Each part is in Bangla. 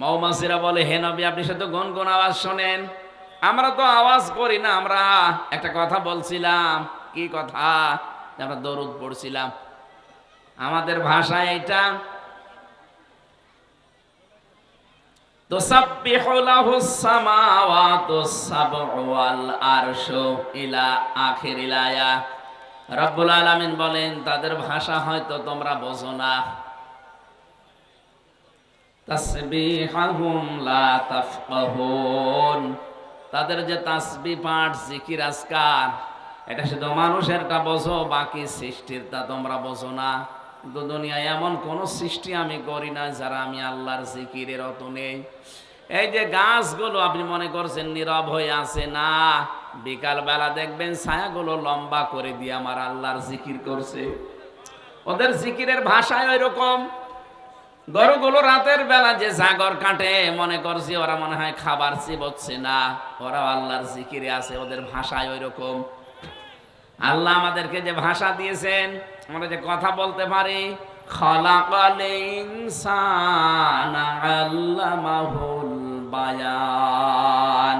মৌমাছিরা বলে, হে নবী, আপনি শুধু গুনগুন আওয়াজ শোনেন, আমরা তো আওয়াজ করি না, আমরা একটা কথা বলছিলাম। কি কথা? আমরা দরুদ পড়ছিলাম, আমাদের ভাষায় এটা। তুসাব্বিহু লাহুস সামাওয়াতুস সাবউ ওয়াল আরশু ইলা আখিরিল আয়া। রব্বুল আলামিন বলেন, তাদের ভাষা হয়তো তোমরা বোঝো না। তাসবিহাহুম লা তাফকাহুন, তাদের যে তাসবিহ পাঠ, জিকির, আজকার, এটা শুধু মানুষেরটা বোঝো, বাকি সৃষ্টিরটা তোমরা বোঝো না। কিন্তু দুনিয়ায় এমন কোন সৃষ্টি আমি করি না যারা আমি আল্লাহর জিকিরের অত নেই। এই যে গাছগুলো আপনি মনে করছেন নীরব হয়ে আছে, না, বিকাল বেলা দেখবেন ছায়াগুলো লম্বা করে দিয়ে আমার আল্লাহর জিকির করছে। ওদের জিকিরের ভাষায় ওই রকম। গরুগুলো রাতের বেলা যে জাগর কাটে, মনে করছি ওরা মনে হয় খাবার চিবোচ্ছে, না, ওরা আল্লাহর জিকিরে আছে, ওদের ভাষায় ওই রকম। আল্লাহ আমাদেরকে যে ভাষা দিয়েছেন, আমরা যে কথা বলতে পারি, খলাকাল ইনসানা আল্লামাহুল বায়ান।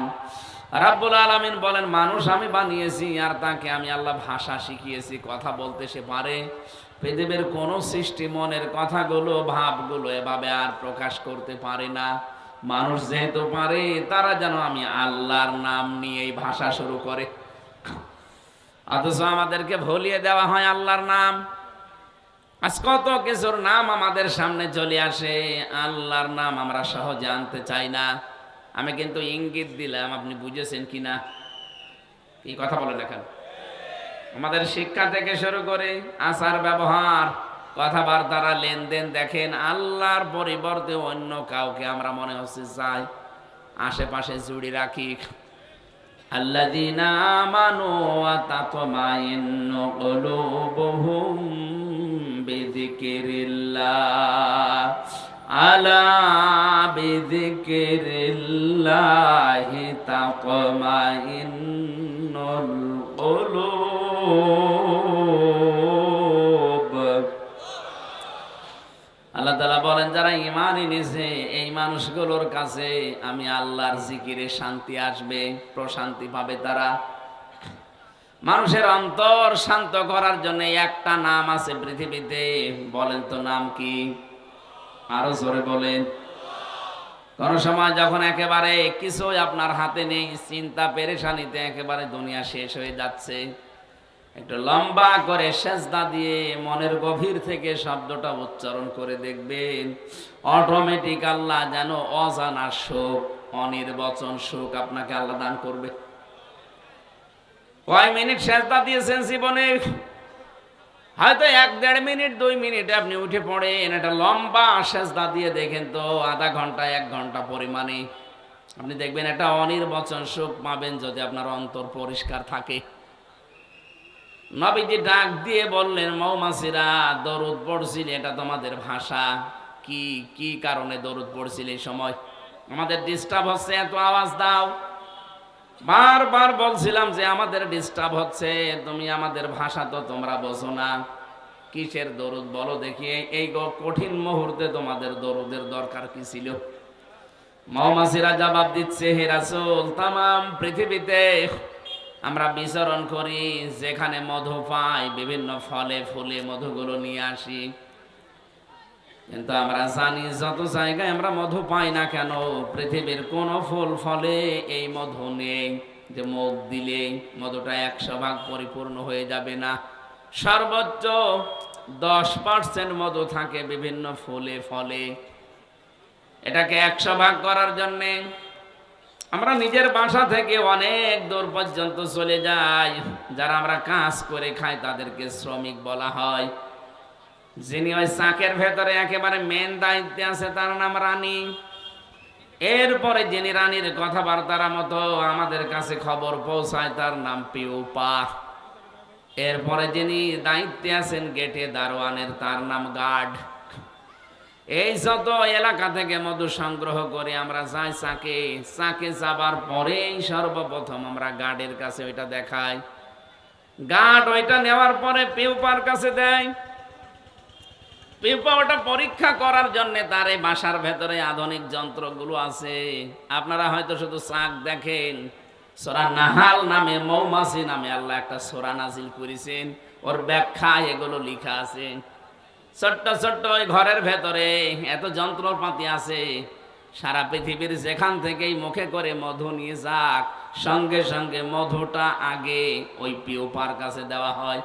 রাব্বুল আলামিন বলেন, মানুষ আমি বানিয়েছি আর তাকে আমি আল্লাহ ভাষা শিখিয়েছি, কথা বলতে সে পারে। পৃথিবীর কোন সৃষ্টি মনের কথাগুলো, ভাবগুলো এভাবে আর প্রকাশ করতে পারে না। মানুষ যেহেতু পারে, তারা যেন আমি আল্লাহর নাম নিয়েই ভাষা শুরু করে। অথচ আমাদেরকে ভুলিয়ে দেওয়া হয় আল্লাহর নাম। আজ কত কিছুর নাম আমাদের সামনে চলে আসে, আল্লাহর নাম আমরা সহজে আনতে চাই না। আমি কিন্তু ইঙ্গিত দিলাম, আপনি বুঝেছেন কিনা? কি কথা বলেন এখন? আমাদের শিক্ষা থেকে শুরু করে আচার ব্যবহার, কথাবার্তারা, লেনদেন, দেখেন আল্লাহর পরিবর্তে অন্য কাউকে আমরা মনে হচ্ছে চাই, আশেপাশে জুড়ি রাখি। আল্লাযীনা আমানু ওয়া তাতমাইন্নু কুলুবুহুম বিযিকিরিল্লাহ, আলা বিযিকিরিল্লাহি তাতমাইন্নুল কুলুব। আল্লাহ তাআলা বলেন, যারা ঈমান এনেছে এই মানুষগুলোর কাছে আমি আল্লাহর জিকিরে শান্তি আসবে, প্রশান্তি পাবে তারা। মানুষের অন্তর শান্ত করার জন্য একটা নাম আছে পৃথিবীতে, বলেন তো নাম কি? আরো জোরে বলেন। কোন সময় যখন একেবারে কিছু আপনার হাতে নেই, চিন্তা পেরেশানিতে একেবারে দুনিয়া শেষ হয়ে যাচ্ছে, একটু লম্বা করে সেজদা দিয়ে মনের গভীর থেকে শব্দটা উচ্চারণ করে দেখবেন, অটোমেটিক আল্লাহ যেন অজানা সুখ, অনির্বচন সুখ আপনাকে আল্লাহ দান করবে। কয় মিনিট সেজদা দিয়েছেন জীবনে? হয়তো 1-1.5 মিনিট, 2 মিনিট আপনি উঠে পড়েন, এটা লম্বা সেজদা দিয়ে দেখেন তো আধা ঘন্টা, 1 ঘন্টা পরিমাণে আপনি দেখবেন এটা অনির্বচন সুখ পাবেন, যদি আপনার অন্তর পরিষ্কার থাকে। নবীজি ডাক দিয়ে বললেন, মৌমাছিরা দরুদ পড়ছিল, এটা তোমাদের ভাষা। কি কি কারণে দরুদ পড়ছিল? এই সময় আমাদের ডিস্টার্ব হচ্ছে, এত আওয়াজ দাও। বারবার বলছিলাম যে আমাদের ডিস্টার্ব হচ্ছে, তুমি আমাদের ভাষা তো তোমরা বোঝো না, কিসের দরুদ বলো দেখি। এই কঠিন মুহূর্তে তোমাদের দরুদের দরকার কি ছিল? মৌমাছিরা জবাব দিচ্ছে, হে রাসূল, তামাম পৃথিবীতে আমরা বিচরণ করি, যেখানে মধু পাই বিভিন্ন ফলে ফুলে মধুগুলো নিয়ে আসি, কিন্তু আমরা জানি যত জায়গায় আমরা মধু পাই না কেন, পৃথিবীর কোন ফুল ফলে এই মধু নেই যে মুখ দিলে মধুটা 100 ভাগ পরিপূর্ণ হয়ে যাবে না। সর্বোচ্চ 10% মধু থাকে বিভিন্ন ফুলে ফলে। এটাকে 100 ভাগ করার জন্যে আমরা নিজের বাসা থেকে অনেক দূর পর্যন্ত চলে যাই। যারা আমরা কাজ করে খাই তাদেরকে শ্রমিক বলা হয়। যিনি ওই চাকের ভেতরে একেবারে মেন দায়িত্বে আছে তার নাম রানী। এরপরে যিনি রানীর কথাবার্তার মতো আমাদের কাছে খবর পৌঁছায় তার নাম পিউপা। এরপরে যিনি দায়িত্বে আছেন গেটে দারোয়ানের, তার নাম গার্ড। এই যত এলাকা থেকে মধু সংগ্রহ করে আমরা যাই চাকে, চাকে যাবার পরেই সর্বপ্রথম আমরা গার্ডের কাছে ওইটা দেখাই। গার্ড ওইটা নেওয়ার পরে পিউপার কাছে দেয়। পিউপা ওটা পরীক্ষা করার জন্য তার এই বাসার ভেতরে আধুনিক যন্ত্রগুলো আছে। আপনারা হয়তো শুধু চাক দেখেন। সূরা নাহাল নামে, মৌমাছি নামে আল্লাহ একটা সূরা নাজিল করেছেন, ওর ব্যাখ্যা এগুলো লেখা আছে। ছোট্ট ছোট্ট ওই ঘরের ভেতরে এত যন্ত্রপাতি আছে, সারা পৃথিবীর যেখান থেকেই মুখে করে মধু নিয়ে যাক, সঙ্গে সঙ্গে মধুটা আগে ওই পিউপার কাছে দেওয়া হয়।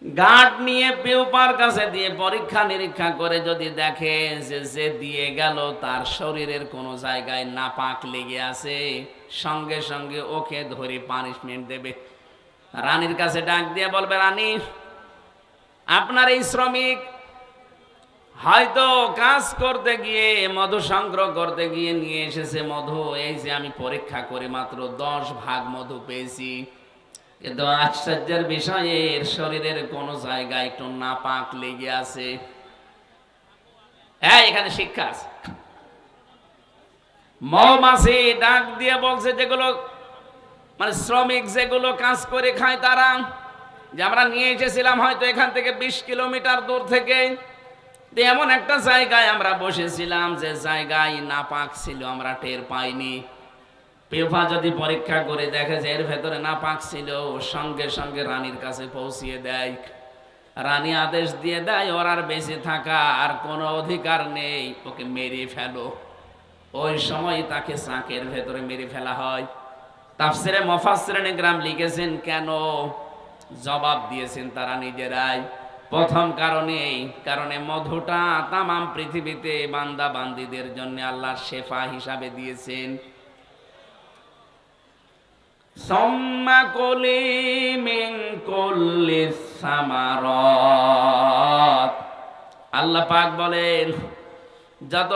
গাঁট নিয়ে পিউপার কাছে দিয়ে পরীক্ষা নিরীক্ষা করে যদি দেখে যে যে দিয়ে গেল তার শরীরের কোনো জায়গায় নাপাক লেগে আছে, সঙ্গে সঙ্গে ওকে ধরে পানিশমেন্ট দেবে। রানীর কাছে ডাক দিয়ে বলবে, রানী, আপনার এই শ্রমিক হয়তো কাজ করতে গিয়ে মধু সংগ্রহ করতে গিয়ে নিয়ে এসেছে মধু, এই যে আমি পরীক্ষা করে মাত্র 10 ভাগ মধু পেয়েছি, কিন্তু আশ্চর্যের বিষয় এর শরীরের কোন জায়গায় একটু নাপাক লেগে আছে। হ্যাঁ, এখানে শিক্ষা আছে। মৌমাছি ডাক দিয়ে বলছে, যেগুলো মানে শ্রমিক যেগুলো কাজ করে খায় তারা, যে আমরা নিয়ে এসেছিলাম হয়তো এখান থেকে 20 কিলোমিটার দূর থেকে, এমন একটা জায়গায় আমরা বসেছিলাম যে জায়গায় নাপাক ছিল, আমরা টের পাইনি। পিউপা যদি পরীক্ষা করে দেখে যে এর ভেতরে নাপাক ছিল, সঙ্গে সঙ্গে রানীর কাছে পৌঁছিয়ে দেয়। রানী আদেশ দিয়ে দেয়, ওর আর বেঁচে থাকা আর কোনো অধিকার নেই, ওকে মেরে ফেলো। ওই সময় তাকে চাকের ভেতরে মেরে ফেলা হয়। তাফসিরে মুফাসসিরিনে কেরাম লিখেছেন কেন, জবাব দিয়েছেন তারা নিজেরাই। প্রথম কারণে মধুটা তামাম পৃথিবীতে বান্দা বান্দীদের জন্য আল্লাহ শেফা হিসাবে দিয়েছেন। সুম্মা কুলি মিন কুল্লিস সামারাত, আল্লাহ পাক বলেন যত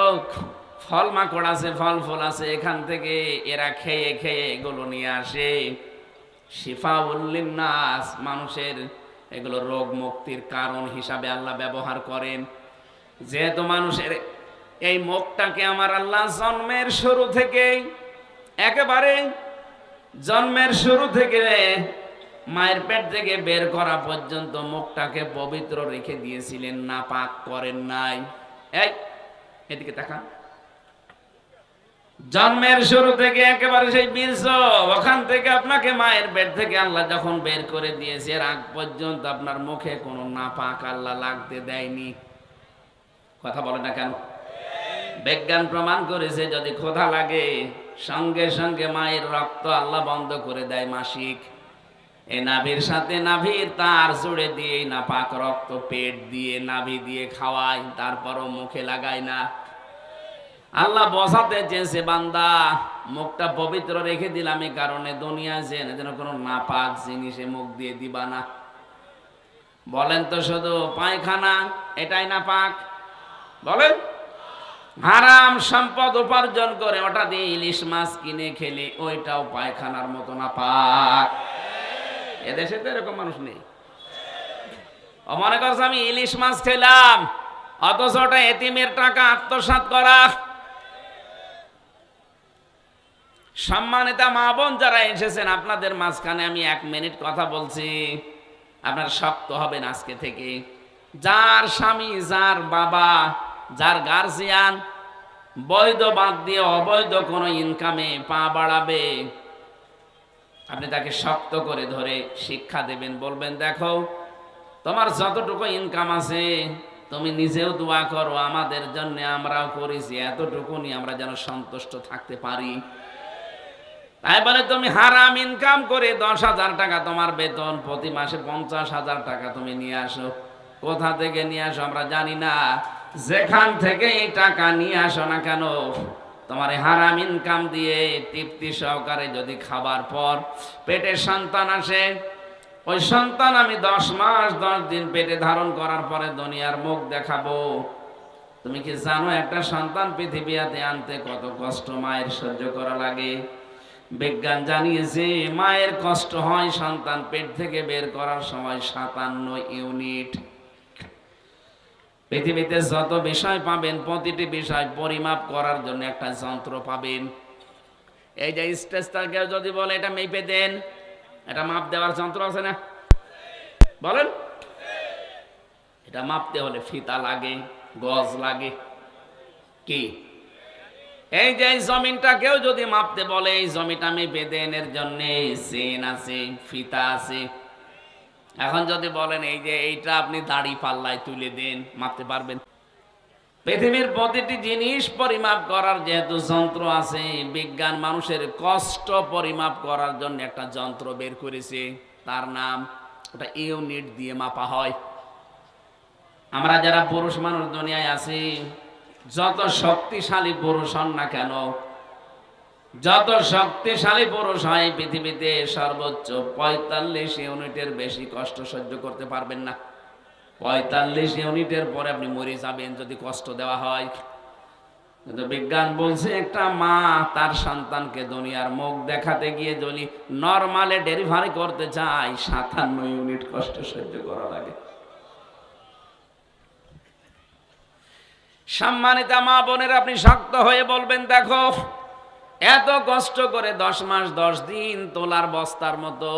ফল মাকড় আছে, ফল ফুল আছে, এখান থেকে এরা খেয়ে খেয়ে এগুলো নিয়ে আসে। শিফাউল লিন্নাস, মানুষের এগুলো রোগ মুক্তির কারণ হিসাবে আল্লাহ ব্যবহার করেন। যেহেতু মানুষের এই মুখটাকে আমার আল্লাহ জন্মের শুরু থেকে, একেবারে জন্মের শুরু থেকে মায়ের পেট থেকে বের করা পর্যন্ত মুখটাকে পবিত্র রেখে দিয়েছিলেন, নাপাক করেন নাই। এই এদিকে তাকান, জন্মের শুরু থেকে একেবারে সেই বীর্য, ওখান থেকে আপনাকে মায়ের পেট থেকে আল্লাহ যখন বের করে দিয়েছে, এর আগ পর্যন্ত আপনার মুখে কোনো নাপাক আল্লাহ লাগতে দেয়নি। কথা বলে না কেন? বিজ্ঞান প্রমাণ করেছে যদি ক্ষুধা লাগে, সঙ্গে সঙ্গে মায়ের রক্ত আল্লাহ বন্ধ করে দেয় মাসিক। এই নাভির সাথে নাভির তার জুড়ে দিয়ে নাপাক রক্ত পেট দিয়ে নাভি দিয়ে খাওয়ায়, তারপরও মুখে লাগায় না। আল্লাহ বোঝাতে চেয়েছে, বান্দা মুখটা পবিত্র রেখে দিলাম এই কারণে, দুনিয়ায় যেন কোনো নাপাক জিনিসে মুখ দিয়ে দিবা না। বলেন তো শুধু পায়খানা এটাই নাপাক? বলেন, হারাম সম্পদ উপার্জন করে ওটা দিয়ে ইলিশ মাছ কিনে খেলে ওইটাও পায়খানার মতো নাপাক। এদেশে তো এরকম মানুষ নেই। ও মনে করছে আমি ইলিশ মাছ খেলাম, অথচ ওটা এতিমের টাকা আত্মসাৎ করা। সম্মানিতা মা বোন যারা এসেছেন, আপনাদের মাঝখানে আমি 1 মিনিট কথা বলছি, আপনার শক্ত হবেন আজকে থেকে। যার স্বামী, যার বাবা, যার গার্জিয়ান বৈধ বাদ দিয়ে অবৈধ কোনো ইনকামে পা বাড়াবে, আপনি তাকে শক্ত করে ধরে শিক্ষা দেবেন, বলবেন দেখো তোমার যতটুকু ইনকাম আছে তুমি নিজেও দোয়া করো আমাদের জন্য, আমরাও করেছি, এতটুকু নিয়ে আমরা যেন সন্তুষ্ট থাকতে পারি। তাই বলে তুমি হারাম ইনকাম করে 10,000 টাকা তোমার বেতন, প্রতি মাসে 50,000 টাকা তুমি নিয়ে আসো। কোথা থেকে নিয়ে আসো আমরা জানি না, যেখান থেকে এই টাকা নিয়ে আসো না কেন, তোমার হারাম ইনকাম দিয়ে তৃপ্তি সহকারে যদি খাবার পর পেটে সন্তান আসে, ওই সন্তান আমি 10 মাস 10 দিন পেটে ধারণ করার পরে দুনিয়ার মুখ দেখাবো। তুমি কি জানো একটা সন্তান পৃথিবীতে আনতে কত কষ্ট মায়ের সহ্য করা লাগে? বিজ্ঞান জানিয়েছে মায়ের কষ্ট হয় সন্তান পেট থেকে বের করার সময় 57 ইউনিট। পৃথিবীতে যত বিষয় পাবেন প্রতিটি বিষয় পরিমাপ করার জন্য একটা যন্ত্র পাবেন। এই যে স্টেজটাকে যদি বলে এটা মেপে দেন, এটা মাপ দেওয়ার যন্ত্র আছে না? বলেন, এটা মাপতে হলে ফিতা লাগে, গজ লাগে। কি এই যে এই জমিনটা কেউ যদি মাপতে বলে, এই জমিটা আমি বেদেন, এর জন্য চেন আছে, ফিতা আছে। এখন যদি বলেন এই যে এইটা আপনি দাড়ি পাল্লায় তুলে দেন, মাপতে পারবেন? পৃথিবীর প্রতিটি জিনিস পরিমাপ করার যেহেতু যন্ত্র আছে, বিজ্ঞান মানুষের কষ্ট পরিমাপ করার জন্য একটা যন্ত্র বের করেছে, তার নাম, ওটা ইউনিট দিয়ে মাপা হয়। আমরা যারা পুরুষ মানুষ দুনিয়ায় আছি, যত শক্তিশালী পুরুষ হন না কেন, যত শক্তিশালী পুরুষ হয় পৃথিবীতে, সর্বোচ্চ 45 ইউনিটের বেশি কষ্ট সহ্য করতে পারবেন না। 45 ইউনিটের পরে আপনি মরে যাবেন যদি কষ্ট দেওয়া হয়। কিন্তু বিজ্ঞান বলছে একটা মা তার সন্তানকে দুনিয়ার মুখ দেখাতে গিয়ে যদি নরমালে ডেলিভারি করতে চায়, 57 ইউনিট কষ্ট সহ্য করা লাগে। সম্মানিত মা বোনের, আপনি শক্ত হয়ে বলবেন, দেখো এত কষ্ট করে 10 মাস 10 দিন তোলার বস্তার মতো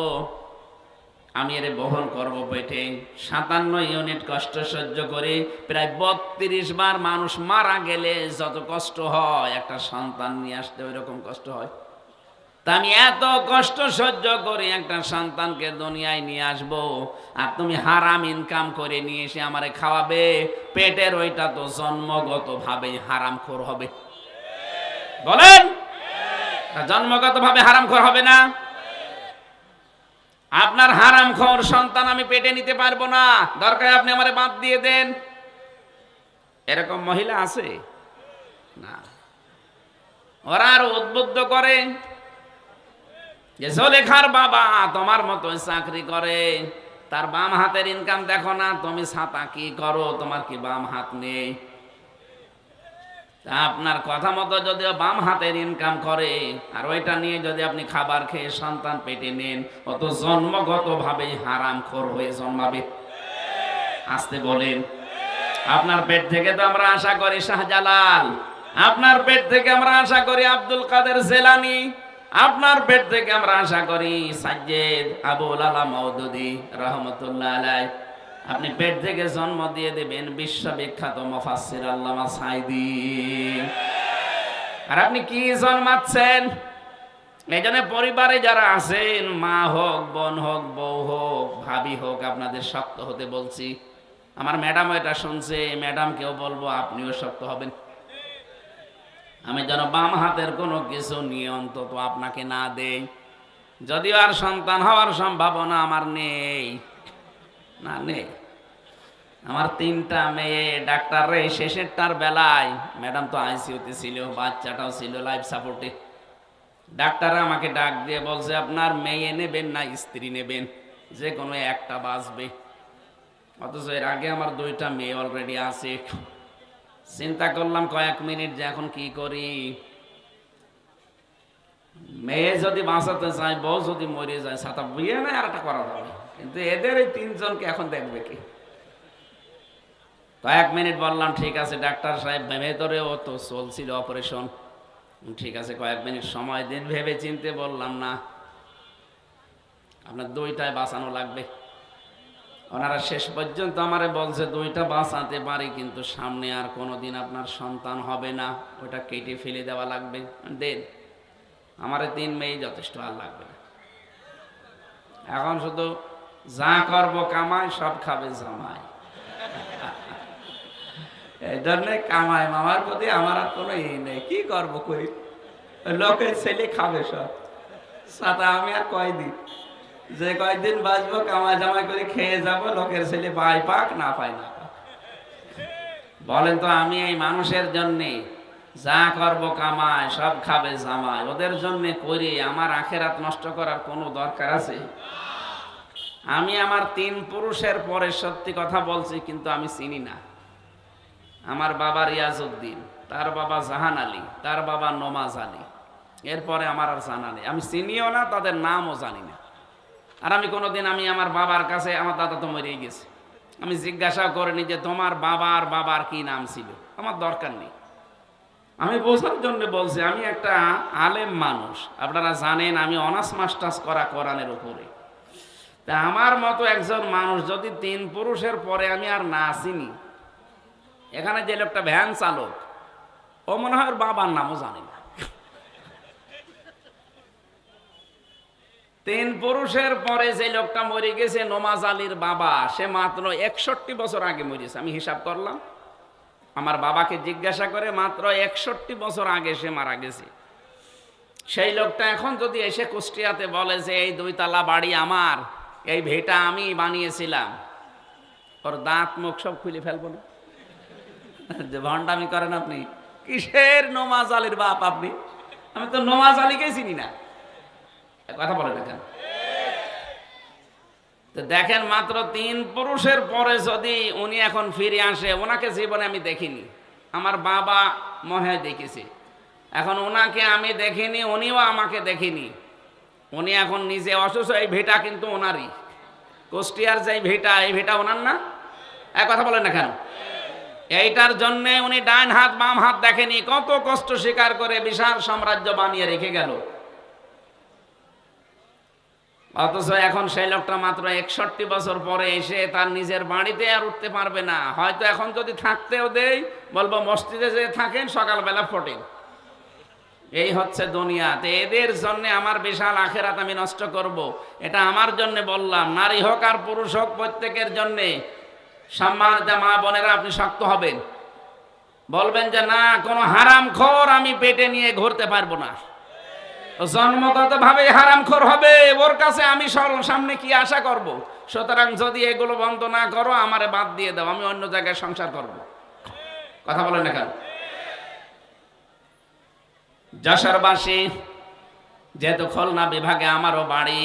আমি এর বহন করব পেটে। 57 ইউনিট কষ্ট সহ্য করে প্রায় 32 বার মানুষ মারা গেলে যত কষ্ট হয়, একটা সন্তান নিয়ে আসতে ওই রকম কষ্ট হয়। তা আমি এত কষ্ট সহ্য করে একটা সন্তানকে দুনিয়ায় নিয়ে আসব, আর তুমি হারাম ইনকাম করে নিয়ে এসে আমারে খাওয়াবে, পেটের ওইটা তো জন্মগত ভাবে হারামখোর হবে। বলেন, জন্মগত ভাবে হারামখোর হবে না? আপনার হারামখোর সন্তান আমি পেটে নিতে পারবো না, দরকার আপনি আমারে বাদ দিয়ে দেন। এরকম মহিলা আছে না? ওরা আরো উদ্বুদ্ধ করে যে জোলেখার বাবা তোমার মতো চাকরি করে, তার বাম হাতের ইনকাম দেখো না, তুমি ছাতা কি করো, তোমার কি বাম হাত নেই? আপনার কথা মতো যদি বাম হাতের ইনকাম করে আর ওইটা নিয়ে যদি আপনি খাবার খেয়ে সন্তান পেটে নেন, অত জন্মগত ভাবে হারামখোর হয়ে জন্মাবে। আসতে বলেন, আপনার পেট থেকে তো আমরা আশা করি শাহজালাল, আপনার পেট থেকে আমরা আশা করি আব্দুল কাদের জেলানি, আপনার পেট থেকে আমরা আশা করি সাজ্জেদ আবুল আলা মওদুদি রহমতুল্লাহ আলাইহি। আপনি পেট থেকে জন্ম দিয়ে দেবেন বিশ্ববিখ্যাত মুফাসসির আল্লামা সাঈদী। আর আপনি কি জন্মাচ্ছেন? এই জন্য পরিবারে যারা আছেন, মা হোক, বোন হোক, বউ হোক, ভাবি হোক, আপনাদের শক্ত হতে বলছি। আমার ম্যাডাম এটা শুনছে, ম্যাডামকেও বলবো আপনিও শক্ত হবেন। আমি যেন বাম হাতের কোনো কিছু নিয়ে অন্তত আপনাকে না দেই। যদিও আর সন্তান হওয়ার সম্ভাবনা আমার নেই, না নেই। আমার 3টা মেয়ে, ডাক্তার রে শেষেরটার বেলায়, ম্যাডাম তো আইসিইউতে ছিল, বাচ্চাটাও ছিল লাইফ সাপোর্টে। ডাক্তার আমাকে ডাক দিয়ে বলছে আপনার মেয়ে নেবেন না স্ত্রী নেবেন, যে কোনো একটা বাঁচবে। অথচ এর আগে আমার 2টা মেয়ে অলরেডি আছে। চিন্তা করলাম কয়েক মিনিট যে এখন কি করি। মেয়ে যদি বাঁচাতে চায়, বউ যদি মরে যায়, ছাতা বিয়ে না আর একটা করা যাবে, কিন্তু এদের এই 3জনকে এখন দেখবে কি? কয়েক মিনিট বললাম ঠিক আছে ডাক্তার সাহেব, ভেতরেও তো চলছিল অপারেশন, ঠিক আছে কয়েক মিনিট সময় দিন। ভেবে চিনতে বললাম না, আপনার 2টায় বাঁচানো লাগবে। ওনারা শেষ পর্যন্ত আমারে বলছে 2টা বাঁচাতে পারি, কিন্তু সামনে আর কোনোদিন আপনার সন্তান হবে না, ওটা কেটে ফেলে দেওয়া লাগবে। দেন, আমার 3 মেয়ে যথেষ্ট, আর লাগবে না। এখন শুধু যা করব কামাই, সব খাবে জামাই। এই জন্যে কামাই মামার প্রতি আমার আর কোনো নেই। কি করবো করি, লোকের ছেলে খাবে সব, সাথে আমি আর কয়দিন, যে কয়দিন বাঁচবো কামাই জামাই করে খেয়ে যাব, লোকের ছেলে পায় পাক না পায় না। বলেন তো, আমি এই মানুষের জন্যে যা করব কামাই, সব খাবে জামাই, ওদের জন্য করি, আমার আখেরাত নষ্ট করার কোনো দরকার আছে? আমি আমার 3 পুরুষের পরে সত্যি কথা বলছি, কিন্তু আমি চিনি না। আমার বাবা রিয়াজউদ্দিন, তার বাবা জাহান আলী, তার বাবা নমাজ আলী, এরপরে আমার আর জানা নেই। আমি চিনিও না, তাদের নামও জানি না। আর আমি কোনোদিন, আমি আমার বাবার কাছে, আমার দাদা তো মরেই গেছে, আমি জিজ্ঞাসা করিনি যে তোমার বাবার বাবার কি নাম ছিল, আমার দরকার নেই। আমি বোঝার জন্য বলছি, আমি একটা আলেম মানুষ, আপনারা জানেন আমি অনার্স মাস্টার্স করা কোরআনের উপরে। তা আমার মতো একজন মানুষ যদি 3 পুরুষের পরে আমি আর না চিনি, এখানে যে লোকটা ভ্যান চালক, ও মনে হয় ওর বাবার নামও জানে না। 3 পুরুষের পরে যে লোকটা মরে গেছে, নমাজ আলীর বাবা, সে মাত্র 61 বছর আগে মরেছে। আমি হিসাব করলাম, আমার বাবাকে জিজ্ঞাসা করে মাত্র 61 বছর আগে সে মারা গেছে। সেই লোকটা এখন যদি এসে কুষ্টিয়াতে বলে যে এই 2 তলা বাড়ি আমার, এই ভিটা আমি বানিয়েছিলাম, ওর দাঁত মুখ সব খুলে ফেলবো না? যে ভণ্ডামি করেন আপনি, কিসের নমাজ আলীর বাপ আপনি? আমি তো নমাজ আলীকেই চিনি না। কথা বলে না কেন? তো দেখেন, মাত্র 3 পুরুষের পরে যদি উনি এখন ফিরে আসে, ওনাকে জীবনে আমি দেখিনি, আমার বাবা মনে হয় দেখেছি, এখন ওনাকে আমি দেখিনি, উনিও আমাকে দেখিনি। উনি এখন নিজে অসুস্থ, এই ভিটা কিন্তু ওনারই, কুষ্টিয়ার যে ভিটা, এই ভিটা ওনার না? এক কথা বলেন না কেন? এইটার জন্য উনি ডান হাত বাম হাত দেখেনি, কত কষ্ট স্বীকার করে বিশাল সাম্রাজ্য বানিয়ে রেখে গেল। অথচ এখন সেই লোকটা মাত্র 61 বছর পরে এসে তার নিজের বাড়িতে আর উঠতে পারবে না। হয়তো এখন যদি থাকতেও দেই, বলবো মসজিদে যে থাকেন, সকালবেলা ফোটেন। এই হচ্ছে দুনিয়াতে। এদের জন্য আমার বিশাল আখেরাত আমি নষ্ট করব, এটা আমার জন্য বললাম। নারী হোক আর পুরুষ হোক, প্রত্যেকের জন্যে সম্মানিত মা বোনেরা, আপনি শক্ত হবেন, বলবেন যে না, কোনো হারামখোর আমি পেটে নিয়ে ঘুরতে পারবো না। জন্মগত ভাবে হারামখোর হবে, ওর কাছে আমি সামনে কি আশা করব? সুতরাং যদি এগুলো বন্ধ না করো, আমারে বাদ দিয়ে দাও, আমি অন্য জায়গায় সংসার করব। কথা বলেন না কেন? যশোরবাসী, যেহেতু খুলনা বিভাগে আমারও বাড়ি,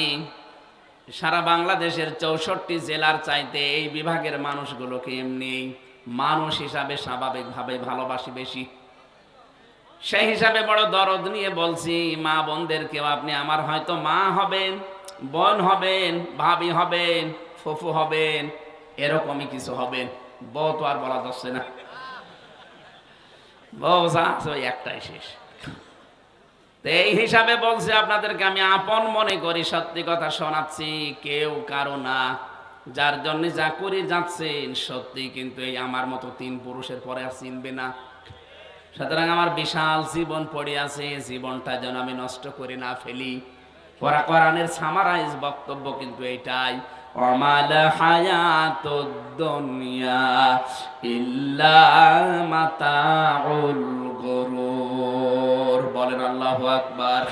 সারা বাংলাদেশের 64 জেলার চাইতে এই বিভাগের মানুষগুলোকে এমনি মানুষ হিসাবে স্বাভাবিকভাবে ভালোবাসি বেশি। সেই হিসাবে বড় দরদ নিয়ে বলছি, মা বোনদেরকেও, আপনি আমার হয়তো মা হবেন, বোন হবেন, ভাবি হবেন, ফুফু হবেন, এরকমই কিছু হবেন। বউ তো আর বলা যাচ্ছে না, বউ যা আছে ওই একটাই শেষ। এই হিসাবে বলছি, আপনাদেরকে আমি আপন মনে করি, সত্যি কথা শোনাচ্ছি, কেউ কারো না। যার জন্য যা করে যাচ্ছেন, সত্যি কিন্তু এই আমার মতো 3 পুরুষের পরে আর চিনবে না। সুতরাং আমার বিশাল জীবন পড়ে আছে, জীবনটা যেন আমি নষ্ট করে না ফেলি। কোরআনের সামারাইজ বক্তব্য কিন্তু এইটাই, ওমাল হায়াতুদ দুনিয়া ইল্লা মাতাউল গুরুর। বলেন আল্লাহু আকবার।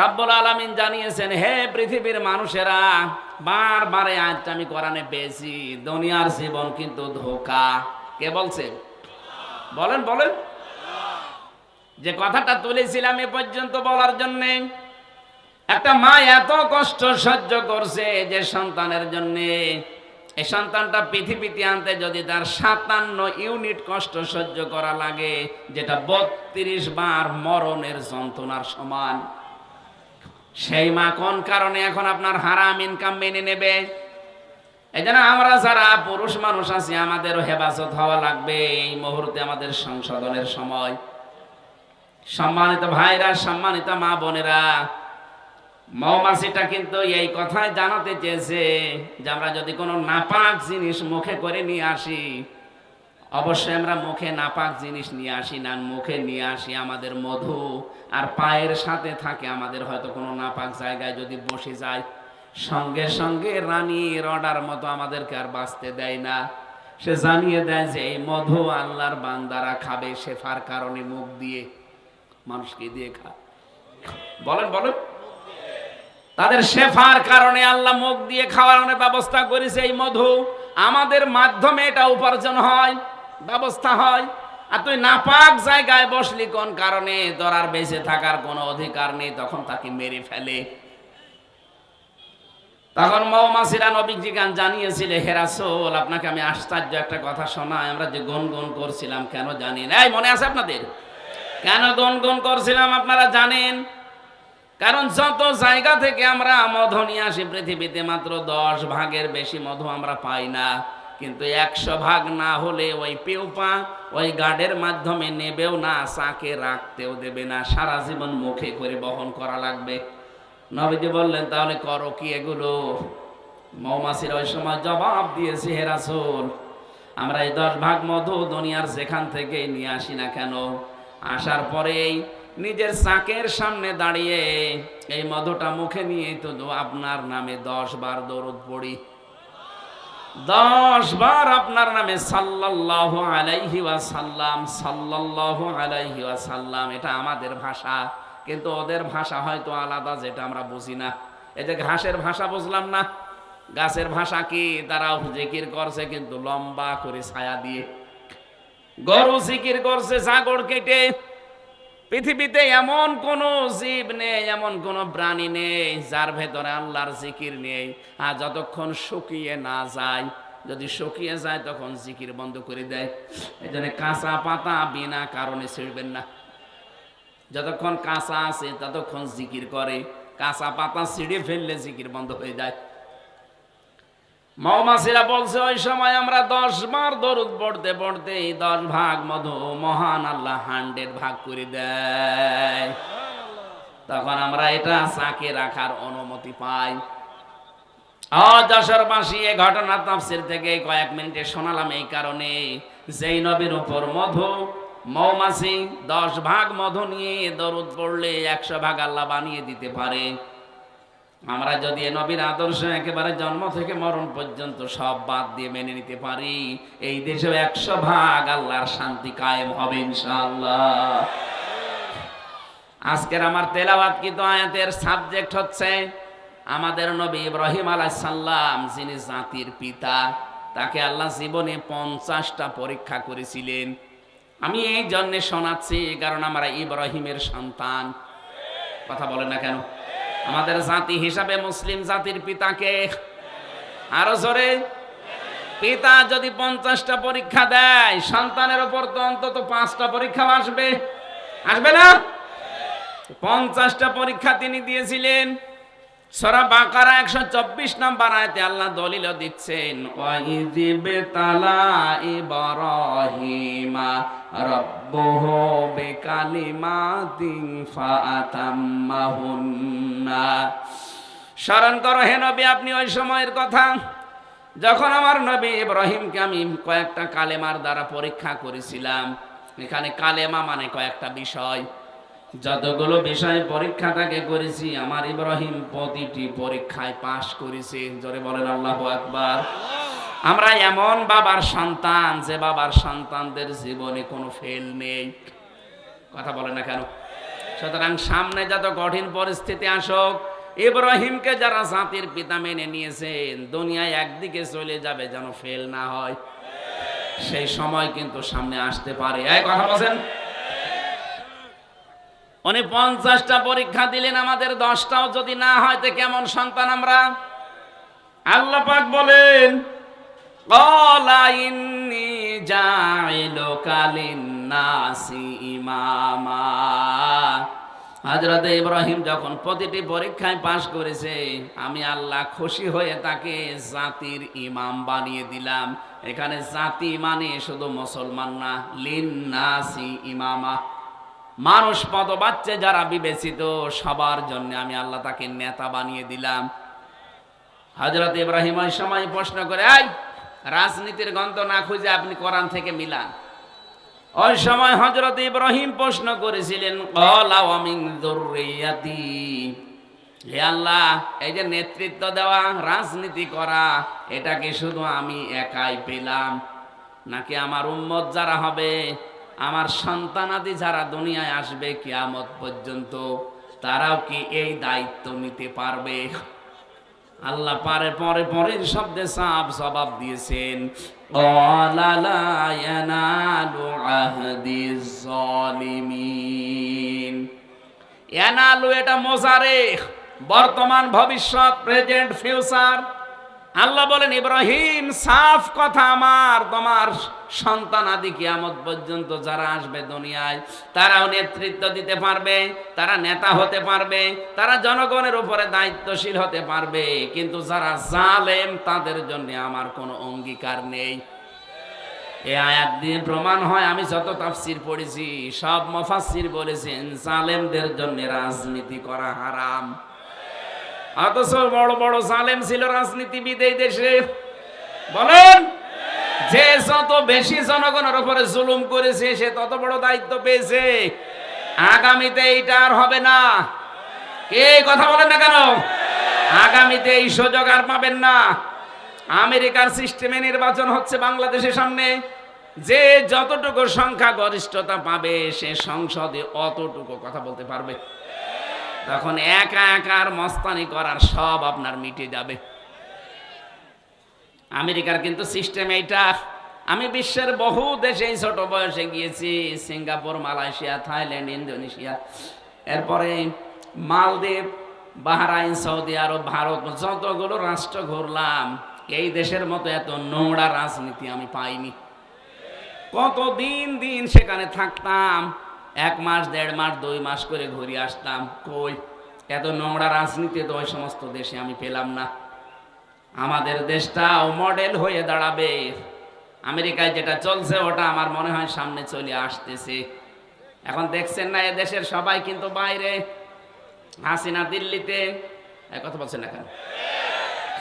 রব্বুল আলামিন জানিয়েছেন, হে পৃথিবীর মানুষেরা, বারবার আয়াতটা আমি কোরআনে পেয়েছি, দুনিয়ার জীবন কিন্তু ধোঁকা। কে বলছে? বলেন বলেন। যে কথাটা তুলেছিলাম এ পর্যন্ত বলার জন্য, একটা মা এত কষ্ট সহ্য করছে যে সন্তানের জন্য, এই সন্তানটা পৃথিবীতে আনতে যদি তার 57 ইউনিট কষ্ট সহ্য করা লাগে, যেটা 32 বার মরণের যন্ত্রণার সমান, সেই মা কোন কারণে এখন আপনার হারাম ইনকাম মেনে নেবে? এই জন্য আমরা যারা পুরুষ মানুষ আছি, আমাদেরও হেফাজত হওয়া লাগবে। এই মুহূর্তে আমাদের সংশোধনের সময়। সম্মানিত ভাইরা, সম্মানিত মা বোনেরা, মৌমাছিটা কিন্তু এই কথাই জানাতে চেয়েছে যে আমরা যদি কোনো নাপাক জিনিস মুখে করে নিয়ে আসি, অবশ্যই আমরা মুখে নাপাক জিনিস নিয়ে আসি না, মুখে নিয়ে আসি আমাদের মধু, আর পায়ের সাথে থাকে আমাদের হয়তো কোনো নাপাক জায়গায় যদি বসে যায়, সঙ্গে সঙ্গে রানীর অর্ডার মতো আমাদেরকে আর বাঁচতে দেয় না। সে জানিয়ে দেয় যে এই মধু আল্লাহর বান্দারা খাবে শেফার কারণে, মুখ দিয়ে। মানুষকে দিয়ে খায়, বলেন বলেন। তাদের শেফার কারণে আল্লাহ মুখ দিয়ে খাওয়ানোর ব্যবস্থা করেছে। এই মধু আমাদের মাধ্যমে এটা উপার্জন হয়, ব্যবস্থা হয়। আর তুই নাপাক জায়গায় বসলি কোন কারণে? ধরার বেঁচে থাকার কোনো অধিকার নেই, তখন তাকে মেরে ফেলে। তখন মৌমাছিরা নবীজি গান জানিয়েছিল, হে রাসূল, আপনাকে আমি আশ্চর্য একটা কথা শোনাই। আমরা যে গুনগুন করছিলাম, কেন জানেন? এই মনে আছে আপনাদের কেন গুনগুন করছিলাম আপনারা জানেন? কারণ যত জায়গা থেকে আমরা মধু নিয়ে আসি পৃথিবীতে, মাত্র 10 ভাগের বেশি মধু আমরা পাই না। কিন্তু 100 ভাগ না হলে ওই পেউপা ওই গার্ডের মাধ্যমে নেবেও না, চাকে রাখতেও দেবে না, সারা জীবন মুখে করে বহন করা লাগবে। নবীজি বললেন, তাহলে করো কি এগুলো? মৌমাছিরা ওই সময় জবাব দিয়েছে, হে রাসূল, আমরা এই 10 ভাগ মধু দুনিয়ার যেখান থেকে নিয়ে আসি না কেন, আসার পরেই নিজের চাকের সামনে দাঁড়িয়ে এই মধুটা মুখে নিয়ে তো আপনার নামে 10 বার দরুদ পড়ি, 10 বার আপনার নামে সাল্লাল্লাহু আলাইহি ওয়াসাল্লাম, সাল্লাল্লাহু আলাইহি ওয়াসাল্লাম। এটা আমাদের ভাষা, কিন্তু ওদের ভাষা হয়তো আলাদা, যেটা আমরা বুঝি না। এই যে ঘাসের ভাষা বুঝলাম না, গাছের ভাষা কি? তারাও জিকির করছে কিন্তু লম্বা করে ছায়া দিয়ে। গরু জিকির করছে জাগর কেটে। পৃথিবীতে এমন কোন জীব নেই, এমন কোন প্রাণী নেই যার ভেতরে আল্লাহর জিকির নেই। আর যতক্ষণ শুকিয়ে না যায়, যদি শুকিয়ে যায় তখন জিকির বন্ধ করে দেয়। এই জন্য কাঁচা পাতা বিনা কারণে ছিঁড়বেন না। যতক্ষণ কাঁচা আছে ততক্ষণ জিকির করে, কাঁচা পাতা ছিঁড়ে ফেললে জিকির বন্ধ হয়ে যায়। মৌমাছিরা বলছে ওই সময় আমরা 10 বার দরুদ পড়তে পড়তে 10 ভাগ মধু মহান আল্লাহ 100 ভাগ করে দেয়। তখন আমরা এটা চাকে রাখার অনুমতি পাই। যশোরবাসী এই ঘটনা তাফসীর থেকে কয়েক মিনিটে শোনালাম এই কারণে, যেই নবীর উপর মধু মৌমাছি 10 ভাগ মধু নিয়ে দরুদ পড়লে 100 ভাগ আল্লাহ বানিয়ে দিতে পারে। আমরা যদি এ নবীর আদর্শ একেবারে জন্ম থেকে মরণ পর্যন্ত সব বাদ দিয়ে মেনে নিতে পারি, এই দেশে 100 ভাগ আল্লাহর শান্তি কায়েম হবে ইনশাআল্লাহ। আজকের আমার তেলাওয়াতকৃত আয়াতের সাবজেক্ট হচ্ছে আমাদের নবী ইব্রাহিম আলাইহিস সালাম, যিনি জাতির পিতা। তাকে আল্লাহ জীবনে 50টা পরীক্ষা করেছিলেন। আমি এই জন্যে শোনাচ্ছি কারণ আমরা ইব্রাহিমের সন্তান। কথা বলেন না কেন? আমাদের জাতি হিসাবে মুসলিম জাতির পিতাকে আরো জোরে, পিতা যদি 50টা পরীক্ষা দেয়, সন্তানের উপর তো অন্তত 5টা পরীক্ষা আসবে, আসবে না? 50টা পরীক্ষা তিনি দিয়েছিলেন। সূরা বাকারা 124 নম্বর আয়াতে আল্লাহ দলিল দিচ্ছেন, ওয়াইযিবতালা ইব্রাহিমা রাব্বুহু বিকালিমাতিন ফাআতাম্মাহুন্না। স্মরণ করো হে নবী, আপনি ওই সময়ের কথা যখন আমার নবী ইব্রাহিমকে আমি কয়েকটা কালেমার দ্বারা পরীক্ষা করেছিলাম। এখানে কালেমা মানে কয়েকটা বিষয়। যতগুলো বিষয় পরীক্ষা তাকে করেছি, আমার ইব্রাহিম প্রতিটি পরীক্ষায় পাশ করেছে। জোরে বলেন আল্লাহু আকবার। আমরা এমন বাবার সন্তান যে বাবার সন্তানদের জীবনে কোনো ফেল নেই। কথা বলে না কেন? সুতরাং সামনে যত কঠিন পরিস্থিতি আসুক, ইব্রাহিমকে যারা জাতির পিতা মেনে নিয়েছেন, দুনিয়ায় একদিকে চলে যাবে যেন ফেল না হয়। সেই সময় কিন্তু সামনে আসতে পারে। এই কথা বলেন। উনি 50টা পরীক্ষা দিলেন, আমাদের 10টাও যদি না হয় তো কেমন সন্তান আমরা? আল্লাহ পাক বলেন, ক্বালা ইন্নী জাইলুকা লিন-নাসি ইমামা। হযরত ইব্রাহিম যখন প্রতিটি পরীক্ষায় পাশ করেছে, আমি আল্লাহ খুশি হয়ে তাকে জাতির ইমাম বানিয়ে দিলাম। এখানে জাতি মানে শুধু মুসলমান না, লিন-নাসি ইমামা, মানুষ পদবাচ্চে যারা বিবেচিত সবার জন্য আমি আল্লাহ তাকে নেতা বানিয়ে দিলাম। হযরত ইব্রাহিম ওই সময় প্রশ্ন করে, এই রাজনীতির গন্ধ না খুঁজে আপনি কোরআন থেকে মিলান। ওই সময় হযরত ইব্রাহিম প্রশ্ন করেছিলেন, ক্বালা ওয়া মিন যুররিয়াতি। হে আল্লাহ, এই যে নেতৃত্ব দেওয়া, রাজনীতি করা, এটা কি শুধু আমি একাই পেলাম, নাকি আমার উম্মত যারা হবে, আমার সন্তানাদি যারা দুনিয়ায় আসবে কিয়ামত পর্যন্ত, তারাও কি এই দায়িত্ব নিতে পারবে? আল্লাহ পরের শব্দে সাফ জবাব দিয়েছেন, ক্বালা লা ইয়ানালু আহদিজ জালিমিন। ইয়ানালু এটা মোজারে, বর্তমান ভবিষ্যৎ, প্রেজেন্ট ফিউচার। আল্লাহ বলেন, ইব্রাহিম সাফ কথা, আমার তোমার সন্তান আদি কিয়ামত পর্যন্ত যারা আসবে দুনিয়ায়, তারাও নেতৃত্ব দিতে পারবে, তারা নেতা হতে পারবে, তারা জনগণের উপরে দায়িত্বশীল হতে পারবে, কিন্তু যারা জালেম তাদের জন্য আমার কোনো অঙ্গীকার নেই। এই আয়াত দিয়ে প্রমাণ হয়, আমি যত তাফসীর পড়েছি সব মুফাসসির বলেছেন জালেমদের জন্য রাজনীতি করা হারাম। অথচ বড় বড় জালেম ছিল রাজনীতিবিদ এই দেশে। বলেন, যে যত বেশি জনগণের উপরে জুলুম করেছে সে তত বড় দায়িত্ব পেয়েছে। আগামীতে এইটা আর হবে না। কে কথা বলেন না কেন? আগামীতে এই সুযোগ আর পাবেন না। আমেরিকার সিস্টেমে নির্বাচন হচ্ছে বাংলাদেশের সামনে। যে যতটুকু সংখ্যা গরিষ্ঠতা পাবে সে সংসদে অতটুকু কথা বলতে পারবে। তখন একা একা আর মস্তানি করার সব আপনার মিটে যাবে। আমেরিকার কিন্তু সিস্টেম এইটা। আমি বিশ্বের বহু দেশে ছোট বয়সে গিয়েছি, সিঙ্গাপুর, মালয়েশিয়া, থাইল্যান্ড, ইন্দোনেশিয়া, এরপরে মালদ্বীপ, বাহরাইন, সৌদি আরব, ভারত, যতগুলো রাষ্ট্র ঘুরলাম, এই দেশের মতো এত নোংরা রাজনীতি আমি পাইনি। কত দিন দিন সেখানে থাকতাম, 1 মাস, 1.5 মাস, 2 মাস করে ঘুরে আসতাম। কই এত নোংরা রাজনীতি তো ওই সমস্ত দেশে আমি পেলাম না। আমাদের দেশটাও মডেল হয়ে দাঁড়াবে। আমেরিকায় যেটা চলছে ওটা আমার মনে হয় সামনে চলে আসতেছে। এখন দেখছেন না, এদেশের সবাই কিন্তু বাইরে। হাসিনা দিল্লিতে, কথা বলছেন না কেন?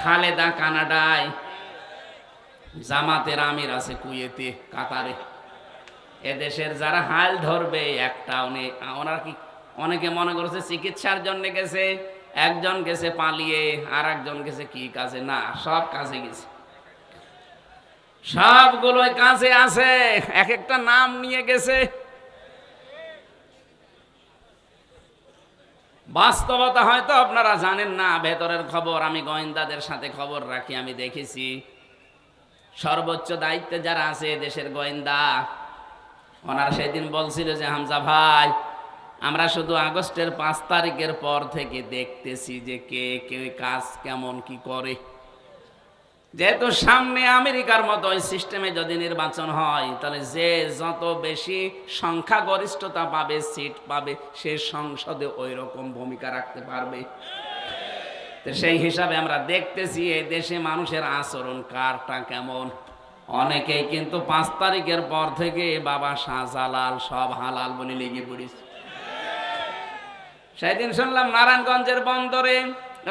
খালেদা কানাডায়, জামাতের আমির আছে কুয়েতে, কাতারে। এদেশের যারা হাল ধরবে একটাও নেই। ওনারা কি অনেকে মনে করছে চিকিৎসার জন্য গেছে, একজন গেছে পালিয়ে, আর একজন গেছে কি কাজে। না, সব কাজে গেছে, সবগুলোই কাজে আছে, এক একটা নাম নিয়ে গেছে। বাস্তবতা হয়তো আপনারা জানেন না, ভেতরের খবর আমি গোয়েন্দাদের সাথে খবর রাখি। আমি দেখেছি সর্বোচ্চ দায়িত্বে যারা আছে দেশের গোয়েন্দা, ওনারা সেদিন বলছিল যে হামজা ভাই, আমরা শুধু আগস্টের 5 তারিখের পর থেকে দেখতেছি যে কে কে কাজ কেমন কি করে। যেহেতু সামনে আমেরিকার মতো ওই সিস্টেমে যদি নির্বাচন হয়, তাহলে যে যত বেশি সংখ্যাগরিষ্ঠতা পাবে, সিট পাবে, সে সংসদে ওই রকম ভূমিকা রাখতে পারবে। তো সেই হিসাবে আমরা দেখতেছি এই দেশে মানুষের আচরণ কারটা কেমন। অনেকেই কিন্তু 5 তারিখের পর থেকে বাবা শাহজালাল সব হালাল বলে লেগে পড়িস। সেদিন শুনলাম নারায়ণগঞ্জের বন্দরে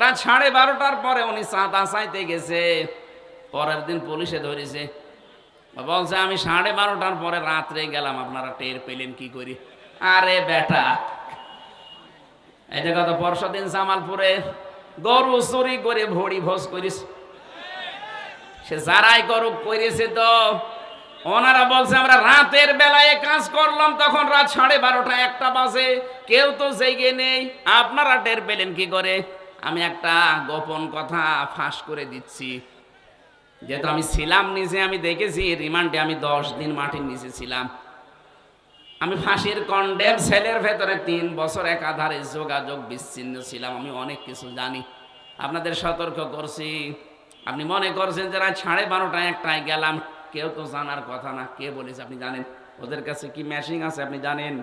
রাত 12:30টার পরে উনি চাঁদা চাইতে গেছে, পরের দিন পুলিশে ধরেছে। বলছে আমি 12:30টার পরে রাত্রে গেলাম, আপনারা টের পেলেন কি করি? আরে বেটা, এই যে গত পরশুদিন জামালপুরে গরু চুরি করে ভড়ি ভোজ করিস। সে যারাই করুক করেছে, তো ওনারা বলছে আমরা রাতের বেলায় কাজ করলাম, তখন রাত 12:30 1টা বাজে, কেউ তো জেগে নেই, আপনারা টের পেলেন কি করে? আমি একটা গোপন কথা ফাঁস করে দিচ্ছি। যেহেতু আমি ছিলাম নিচে, আমি দেখেছি রিমান্ডে আমি 10 দিন মাটির নিচে ছিলাম। আমি ফাঁসির কন্ডেম সেলের ভেতরে 3 বছর একাধারে যোগাযোগ বিচ্ছিন্ন ছিলাম। আমি অনেক কিছু জানি, আপনাদের সতর্ক করছি। আপনি মনে করছেন যে রাত 12:30 1টায় গেলাম, কেউ তো জানার কথা না। কে বলেছে আপনি জানেন? ওদের কাছে কি মেশিন আছে আপনি জানেন?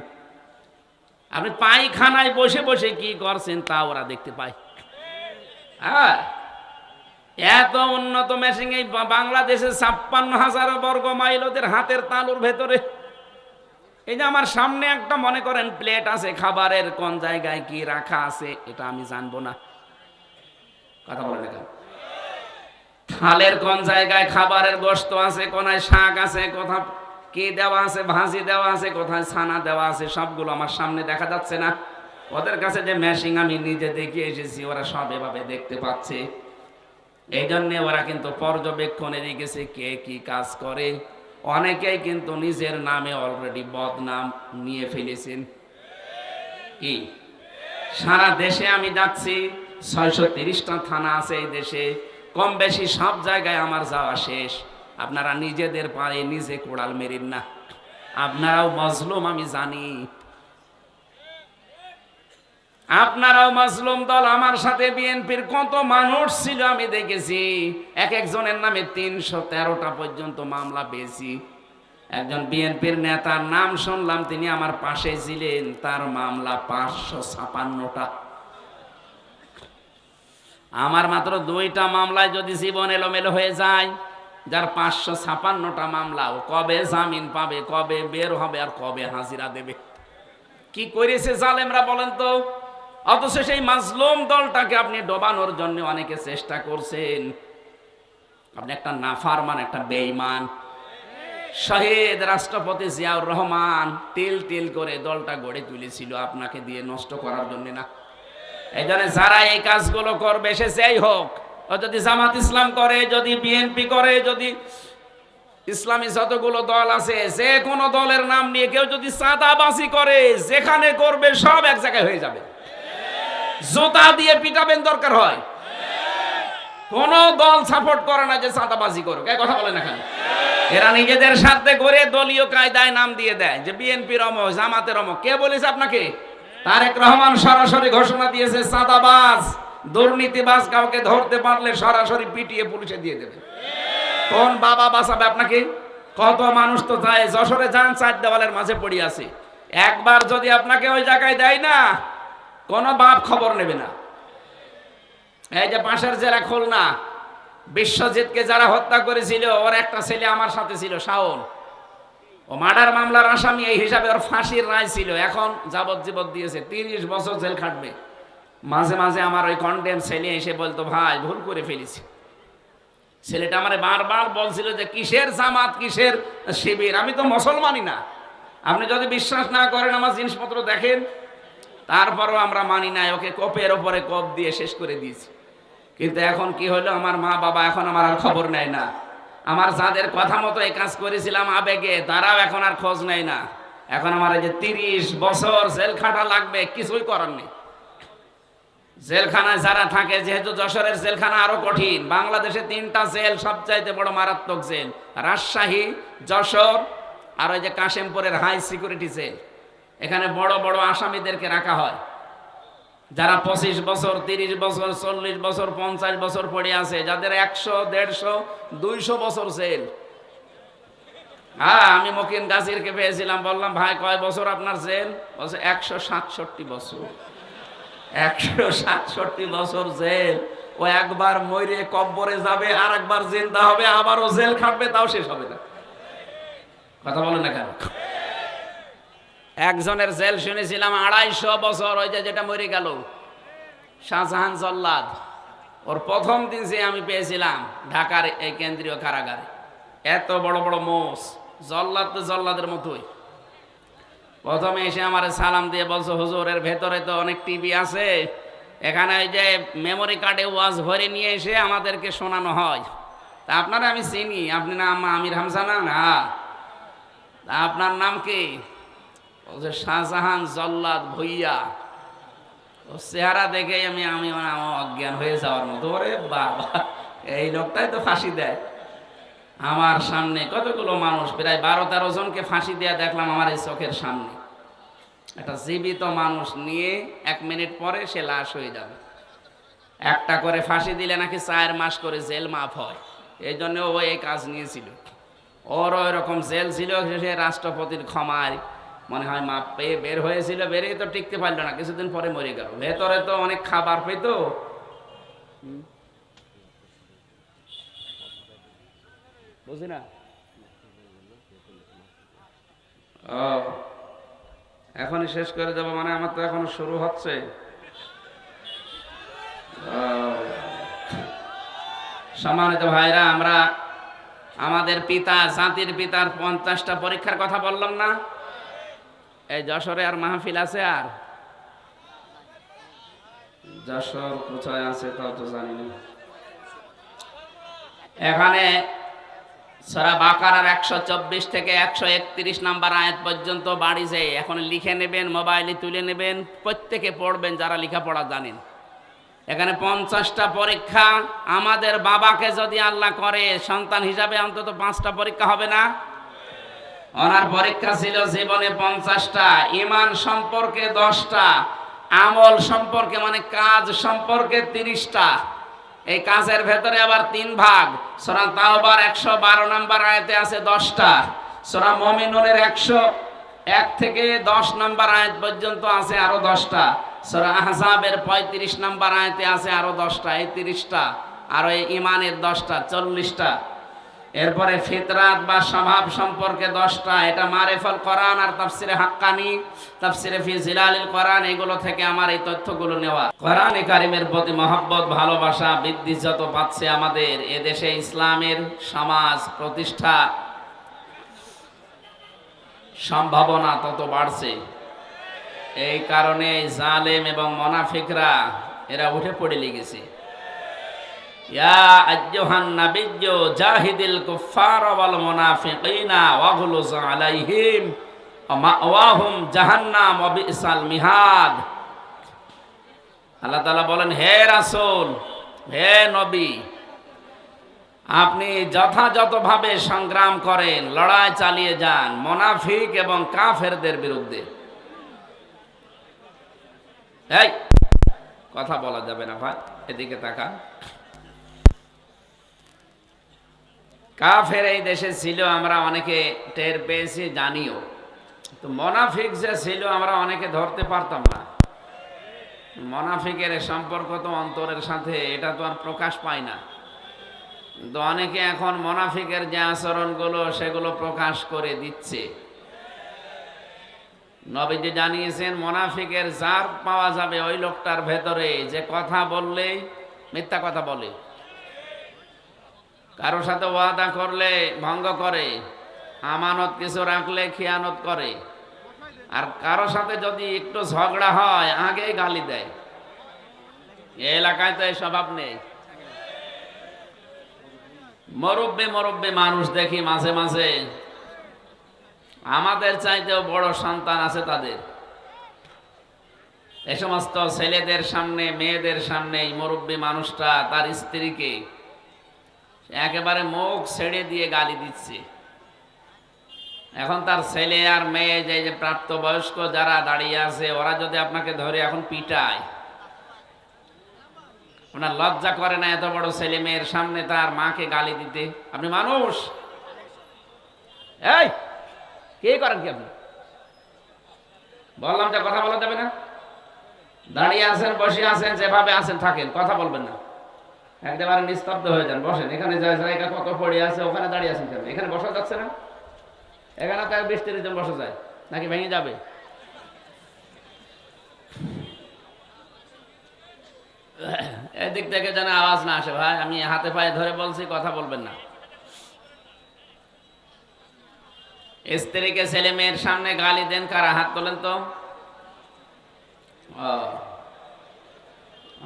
আপনি পায়খানায় বসে বসে কি করছেন তা ওরা দেখতে পায়। হ্যাঁ, এত উন্নত মেশিন এই বাংলাদেশে 56,000 বর্গ মাইল ওদের হাতের তালুর ভেতরে। এই যে আমার সামনে একটা মনে করেন প্লেট আছে, খাবারের কোন জায়গায় কি রাখা আছে এটা আমি জানবো না। কথা বলেন না কেন? থালের কোন জায়গায় খাবারের গোশত আছে, কোনায় শাক আছে, কোথায় কি দেওয়া আছে, ভাজি দেওয়া আছে, কোথায় ছানা দেওয়া আছে, সবগুলো আমার সামনে দেখা যাচ্ছে না? ওদের কাছে যে মেশিন আমি নিজে দেখে এসেছি, ওরা সব এভাবে দেখতে পাচ্ছে। এই জন্যে ওরা কিন্তু পর্যবেক্ষণে রেখেছে কে কি কাজ করে। অনেকেই কিন্তু নিজের নামে অলরেডি বদনাম নিয়ে ফেলেছেন। কি সারা দেশে আমি যাচ্ছি, 630টা থানা আছে এই দেশে, কম বেশি সব জায়গায় আমার যাওয়া শেষ। আপনারা নিজেদের পায়ে নিজে কোড়াল মেরেন না, আপনারাও মজলুম আমি জানি। আপনারাও মাজলুম দল। আমার সাথে বিএনপির কত মানুষ ছিল আমি দেখেছি, এক একজনের নামে 313টা পর্যন্ত মামলা পেয়েছি। একজন বিএনপির নেতার নাম শুনলাম, তিনি আমার পাশে ছিলেন, তার মামলা 556টা। আমার মাত্র 2টা মামলায় যদি জীবন এলোমেলো হয়ে যায়, যার 556টা মামলা, ও কবে জামিন পাবে, কবে বের হবে, আর কবে হাজিরা দেবে? কি করেছে জালেমরা বলেন তো? অথচ সেই মাজলুম দলটাকে আপনি ডোবানোর জন্য অনেকে চেষ্টা করছেন। আপনি একটা নাফারমান, একটা বেঈমান। শহীদ রাষ্ট্রপতি জিয়াউর রহমান তিল তিল করে দলটা গড়ে তুলেছিল আপনাকে দিয়ে নষ্ট করার জন্য না। এই জন্য যারা এই কাজগুলো করবে, সে যেই হোক, ও যদি জামাত ইসলাম করে, যদি বিএনপি করে, যদি ইসলামী যতগুলো দল আছে, যে কোনো দলের নাম নিয়ে কেউ যদি চাঁদাবাজি করে, যেখানে করবে সব এক জায়গায় হয়ে যাবে। জুতা দিয়ে পিটাবেন দরকার হয়। কোন দল সাপোর্ট করে না যে চাঁদাবাজি করুক, এই কথা বলে না কেন? এরা নিজেদের স্বার্থে করে দলীয় কায়দায় নাম দিয়ে দেয় যে বিএনপির অমক, জামাতের অমক। কে বলেছে আপনাকে? তারেক রহমান সরাসরি ঘোষণা দিয়েছে, চাঁদাবাজ দুর্নীতিবাজ কাউকে ধরতে পারলে সরাসরি পিটিয়ে পুলিশে দিয়ে দেবে। কোন বাবা বাঁচাবে আপনাকে? কত মানুষ তো যায়, যশোরে যান, 4 দেওয়ালের মাঝে পড়ে আছে। একবার যদি আপনাকে ওই জায়গায় দেয় না, কোনো বাপ খবর নেবে না। এই যে পাশের জেলা খুলনা, বিশ্বজিৎকে যারা হত্যা করেছিল, ওর একটা ছেলে আমার সাথে ছিল, শাওন। ও মার্ডার মামলার আসামি, এই হিসাবে ওর ফাঁসির রায় ছিল। এখন যাবজ্জীবন দিয়েছে, 30 বছর জেল খাটবে। মাঝে মাঝে আমার ওই কন্ডেম ছেলে এসে বলতো, ভাই ভুল করে ফেলেছি। ছেলেটা আমারে বারবার বলছিল যে কিসের জামাত, কিসের শিবির, আমি তো মুসলমানই না। আপনি যদি বিশ্বাস না করেন আমার জিনিসপত্র দেখেন। তারপরও আমরা মানি না, ওকে কোপের ওপরে কোপ দিয়ে শেষ করে দিয়েছি। কিন্তু এখন কি হলো, আমার মা বাবা এখন আমার আর খবর নেয় না। আমার যাদের কথা মতো এই কাজ করেছিলাম আবেগে, তারাও এখন আর খোঁজ নেয় না। এখন আমার এই যে 30 বছর জেল খাটা লাগবে, কিছুই করার নেই। জেলখানায় যারা থাকে, যেহেতু যশোরের জেলখানা আরো কঠিন, বাংলাদেশে 3টা জেল সবচাইতে বড় মারাত্মক জেল, রাজশাহী, যশোর আর ওই যে কাশেমপুরের হাই সিকিউরিটি জেল। এখানে বড় বড় আসামিদেরকে রাখা হয়, যারা 25 বছর, 30 বছর, 40 বছর, 50 বছর পড়ে আছে, যাদের 100, 150, 200 বছর জেল। হ্যাঁ, আমি মকিন গাজীরকে পেয়েছিলাম, বললাম ভাই কয় বছর আপনার জেল? বলছে 167 বছর। 167 বছর জেল। ও একবার মরে কব্বরে যাবে, আর একবার জিন্দা হবে, আবারও জেল খাটবে, তাও শেষ হবে না। কথা বলেন না কেন? একজনের জেল শুনেছিলাম 250 বছর, ওই যে যেটা মরে গেল, শাহজাহান জল্লাদ। ওর প্রথম দিন যে আমি পেয়েছিলাম ঢাকার এই কেন্দ্রীয় কারাগারে, এত বড় বড় মোষ, জল্লাদ তো জল্লাদের মতোই। প্রথমে এসে আমার সালাম দিয়ে বলছো, হুজুর এর ভেতরে তো অনেক টিভি আছে, এখানে ওই যে মেমোরি কার্ডে ওয়াজ ভরে নিয়ে এসে আমাদেরকে শোনানো হয়। তা আপনারা আমি চিনি, আপনি নাম আমির হামজা না? না। তা আপনার নাম কি? বলছে শাহজাহান জল্লাদ ভুইয়া। ও চেহারা দেখে আমি অজ্ঞান হয়ে যাওয়ার মতো। ওরে বাবা, এই লোকটাই তো ফাঁসি দেয়। আমার সামনে কতগুলো মানুষ, প্রায় 12-13 জনকে ফাঁসি দেয়া দেখলাম আমার এই চোখের সামনে। একটা জীবিত মানুষ নিয়ে 1 মিনিট পরে সে লাশ হয়ে যাবে। একটা করে ফাঁসি দিলে নাকি 4 মাস করে জেল মাফ হয়। এই জন্য ও এই কাজ নিয়েছিল। ওর ওই রকম জেল ছিল, সে রাষ্ট্রপতির ক্ষমায় মনে হয় মাপ পেয়ে বের হয়েছিল। বেরিয়ে তো টিকতে পারলো না, কিছুদিন পরে মরে গেল। ভেতরে তো অনেক খাবার পেত। বুঝি না? ও, এখনই শেষ করে যাবো মানে? আমার তো এখনো শুরু হচ্ছে। সম্মানিত ভাইরা, আমরা আমাদের পিতা, জাতির পিতার 50টা পরীক্ষার কথা বললাম না? এই যশোরে আর মাহফিল আছে? আর যশোর কোথায় আছে তাও তো জানি না। এখানে সূরা বাকারার 124 থেকে 131 নাম্বার আয়াত পর্যন্ত বাড়ি যায়, এখন লিখে নেবেন, মোবাইলে তুলে নেবেন, প্রত্যেকে পড়বেন যারা লেখাপড়া জানেন। এখানে 50টা পরীক্ষা। আমাদের বাবাকে যদি আল্লাহ করে সন্তান হিসাবে, অন্তত 5টা পরীক্ষা হবে না? ওনার পরীক্ষা ছিল জীবনে 50টা, ঈমান সম্পর্কে 10টা, আমল সম্পর্কে মানে কাজ সম্পর্কে 30টা। এই কাজের ভেতরে আবার 3 ভাগ। সূরা তাওবার 112 নম্বর আয়াতে আছে 10টা। সূরা মুমিনুনের 101 থেকে 10 নম্বর আয়াত পর্যন্ত আছে আরো 10টা। সূরা আহজাবের 35 নম্বর আয়াতে আছে আরো 10টা, এই 30টা। আর এই ঈমানের 10টা, 40টা। এরপরে ফিতরাত বা স্বভাব সম্পর্কে 10টা, এটা মারিফাল কোরআন আর তাফসিরে হাক্কানি, তাফসিরে ফি জিলালিল কোরআন, এগুলো থেকে আমার এই তথ্যগুলো নেওয়া। কোরআনে কারিমের প্রতি মহব্বত ভালোবাসা বৃদ্ধি যত পাচ্ছে, আমাদের এদেশে ইসলামের সমাজ প্রতিষ্ঠা সম্ভাবনা তত বাড়ছে। এই কারণে জালেম এবং মুনাফিকরা এরা উঠে পড়ে লেগেছে। ইয়া আইয়ুহান নাবিয়্যু জাহিদিল কুফারা ওয়াল মুনাফিকিনা ওয়াগলুজ আলাইহিম ওয়া মাওয়াহুম জাহান্নাম ওয়া বিসাল মিহাদ। আল্লাহ তাআলা বলেন, হে রাসূল, হে নবী, আপনি যথাযথভাবে সংগ্রাম করেন, লড়াই চালিয়ে যান মুনাফিক এবং কাফেরদের বিরুদ্ধে। এই কথা বলা যাবে না ভাই, এদিকে তাকা। কাফের এই দেশে ছিল, আমরা অনেকে টের পেয়েছি, জানিও। তো মুনাফিক যে ছিল আমরা অনেকে ধরতে পারতাম না। মুনাফিকের সম্পর্ক তো অন্তরের সাথে, এটা তো আর প্রকাশ পায় না। তো অনেকে এখন মুনাফিকের যে আচরণগুলো সেগুলো প্রকাশ করে দিচ্ছে। নবীজি জানিয়েছেন, মুনাফিকের জার পাওয়া যাবে ওই লোকটার ভেতরে যে কথা বললেই মিথ্যা কথা বলে, কারোর সাথে ওয়াদা করলে ভঙ্গ করে, আমানত কিছু রাখলে খিয়ানত করে, আর কারোর সাথে যদি একটু ঝগড়া হয় আগেই গালি দেয়। এই এলাকায় তো এই স্বভাব নেই। মুরব্বি মানুষ দেখি মাঝে মাঝে, আমাদের চাইতেও বড় সন্তান আছে তাদের। এ সমস্ত ছেলেদের সামনে মেয়েদের সামনে এই মুরব্বি মানুষটা তার স্ত্রীকে একেবারে মুখ ছেড়ে দিয়ে গালি দিচ্ছে। এখন তার ছেলে আর মেয়ে যে প্রাপ্তবয়স্ক যারা দাঁড়িয়ে আছে, ওরা যদি আপনাকে ধরে এখন পিটায়, ওনার লজ্জা করে না এত বড় ছেলে মেয়ের সামনে তার মাকে গালি দিতে? আপনি মানুষ, এই কে করেন কি আপনি? বললাম যে কথা বলা যাবে না। দাঁড়িয়ে আছেন, বসে আছেন, যেভাবে আছেন থাকেন, কথা বলবেন না। একেবারে নিস্তব্ধ হয়ে যান, বসেন। এখানে জায়গা কত পড়ে আছে, ওখানে দাঁড়িয়ে আছেন কেন? এখানে বসা যাচ্ছে না? এখানে তো 20-30 জন বসা যায় নাকি ভেঙে যাবে? এদিক থেকে যেন আওয়াজ না আসে ভাই, আমি হাতে পায়ে ধরে বলছি, কথা বলবেন না। স্ত্রীকে ছেলে মেয়ের সামনে গালি দেন কারা? হাত তোলেন তো।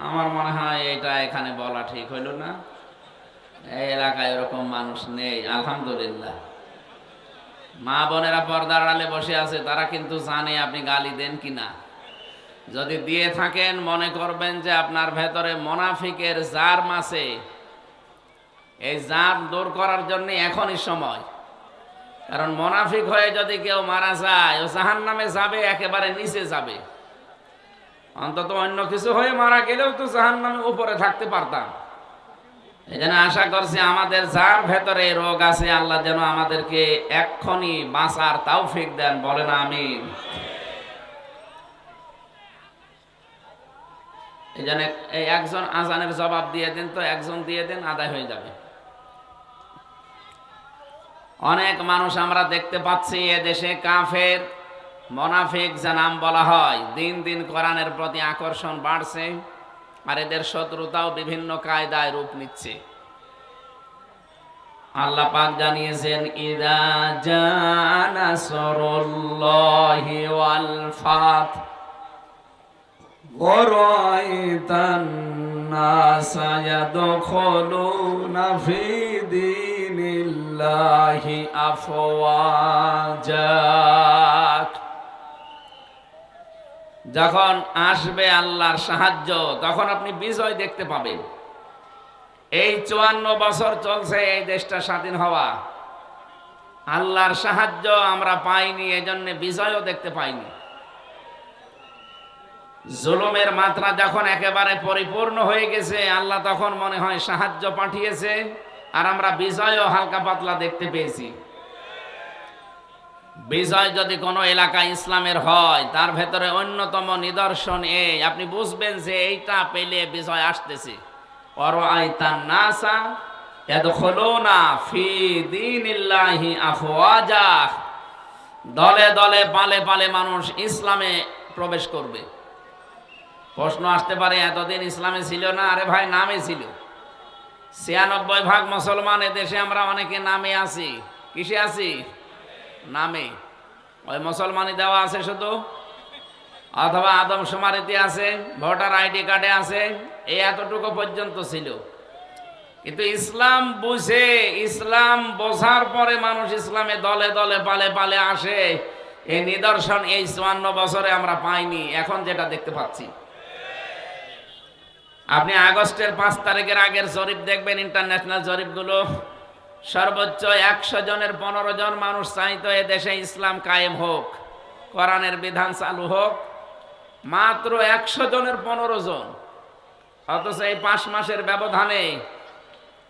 আমার মনে হয় এটা এখানে বলা ঠিক হইল না। এই এলাকায় এরকম মানুষ নেই, আলহামদুলিল্লাহ। মা বোনেরা পর্দার আড়ালে বসে আছে, তারা কিন্তু জানে আপনি গালি দেন কিনা। যদি দিয়ে থাকেন, মনে করবেন যে আপনার ভেতরে মুনাফিকের জার্ম আছে। এই জার্ম দূর করার জন্য এখনই সময়। কারণ মুনাফিক হয়ে যদি কেউ মারা যায়, ও জাহান্নামে যাবে, একেবারে নিচে যাবে। অন্তত অন্য কিছু হয়ে মারা গেলেও তো জাহান্নামে উপরে থাকতে পারতাম। এই জন্য আশা করছি আমাদের যার ভেতরে রোগ আছে, আল্লাহ যেন আমাদেরকে এক্ষুনি বাঁচার তৌফিক দেন। বলেন আমিন। এই জন্য এই একজন আজানের জবাব দিয়ে দেন তো, একজন দিয়ে দেন, আদায় হয়ে যাবে। অনেক মানুষ আমরা দেখতে পাচ্ছি এ দেশে কাফের, মুনাফিক যা নাম বলা হয়, দিন দিন কোরআনের প্রতি আকর্ষণ বাড়ছে, আর এদের শত্রুতাও বিভিন্ন কায়দায় রূপ নিচ্ছে। আল্লাহ পাক জানিয়েছেন, ইযা জাআ নাসরুল্লাহি ওয়াল ফাত ওয়া রাআইতান নাসা ইয়াদখুলুনা ফি দীনিল্লাহি আফওয়াজা। যখন আসবে আল্লাহর সাহায্য, তখন আপনি বিজয় দেখতে পাবেন। এই 54 বছর চলছে এই দেশটা স্বাধীন হওয়া, আল্লাহর সাহায্য আমরা পাইনি, এজন্য বিজয়ও দেখতে পাইনি। জুলুমের মাত্রা যখন একেবারে পরিপূর্ণ হয়ে গেছে, আল্লাহ তখন মনে হয় সাহায্য পাঠিয়েছে, আর আমরা বিজয়ও হালকা পাতলা দেখতে পেয়েছি। বিজয় যদি কোনো এলাকায় ইসলামের হয়, তার ভেতরে অন্যতম নিদর্শন এই, আপনি বুঝবেন যে এইটা পেলে বিজয় আসতেছে। ওয়ারাআইতান নাসা ইয়াদখুলুনা ফি দীনিল্লাহি আফওয়াজা, দলে দলে পালে পালে মানুষ ইসলামে প্রবেশ করবে। প্রশ্ন আসতে পারে, এতদিন ইসলামে ছিল না? আরে ভাই, নামে ছিল। 96% মুসলমান দেশে, আমরা অনেকে নামে আছি। কিসে আছি? নামে। ওই মুসলমানই দেওয়া আছে শুধু, অথবা আদমশুমারিতে আছে, ভোটার আইডি কার্ডে আছে, এই এতটুকু পর্যন্ত ছিল। কিন্তু ইসলাম বুঝে, ইসলাম বোঝার পরে মানুষ ইসলামে দলে দলে পালে পালে আসে, এই নিদর্শন এই 54 বছরে আমরা পাইনি। এখন যেটা দেখতে পাচ্ছি, আপনি আগস্টের 5 তারিখের আগের জরিপ দেখবেন, ইন্টারন্যাশনাল জরিপগুলো, সর্বোচ্চ 100 জনের 15 জন মানুষ চাইতো এ দেশে ইসলাম কায়েম হোক, কোরআনের বিধান চালু হোক। মাত্র 100 জনের 15 জন। অথচ এই 5 মাসের ব্যবধানে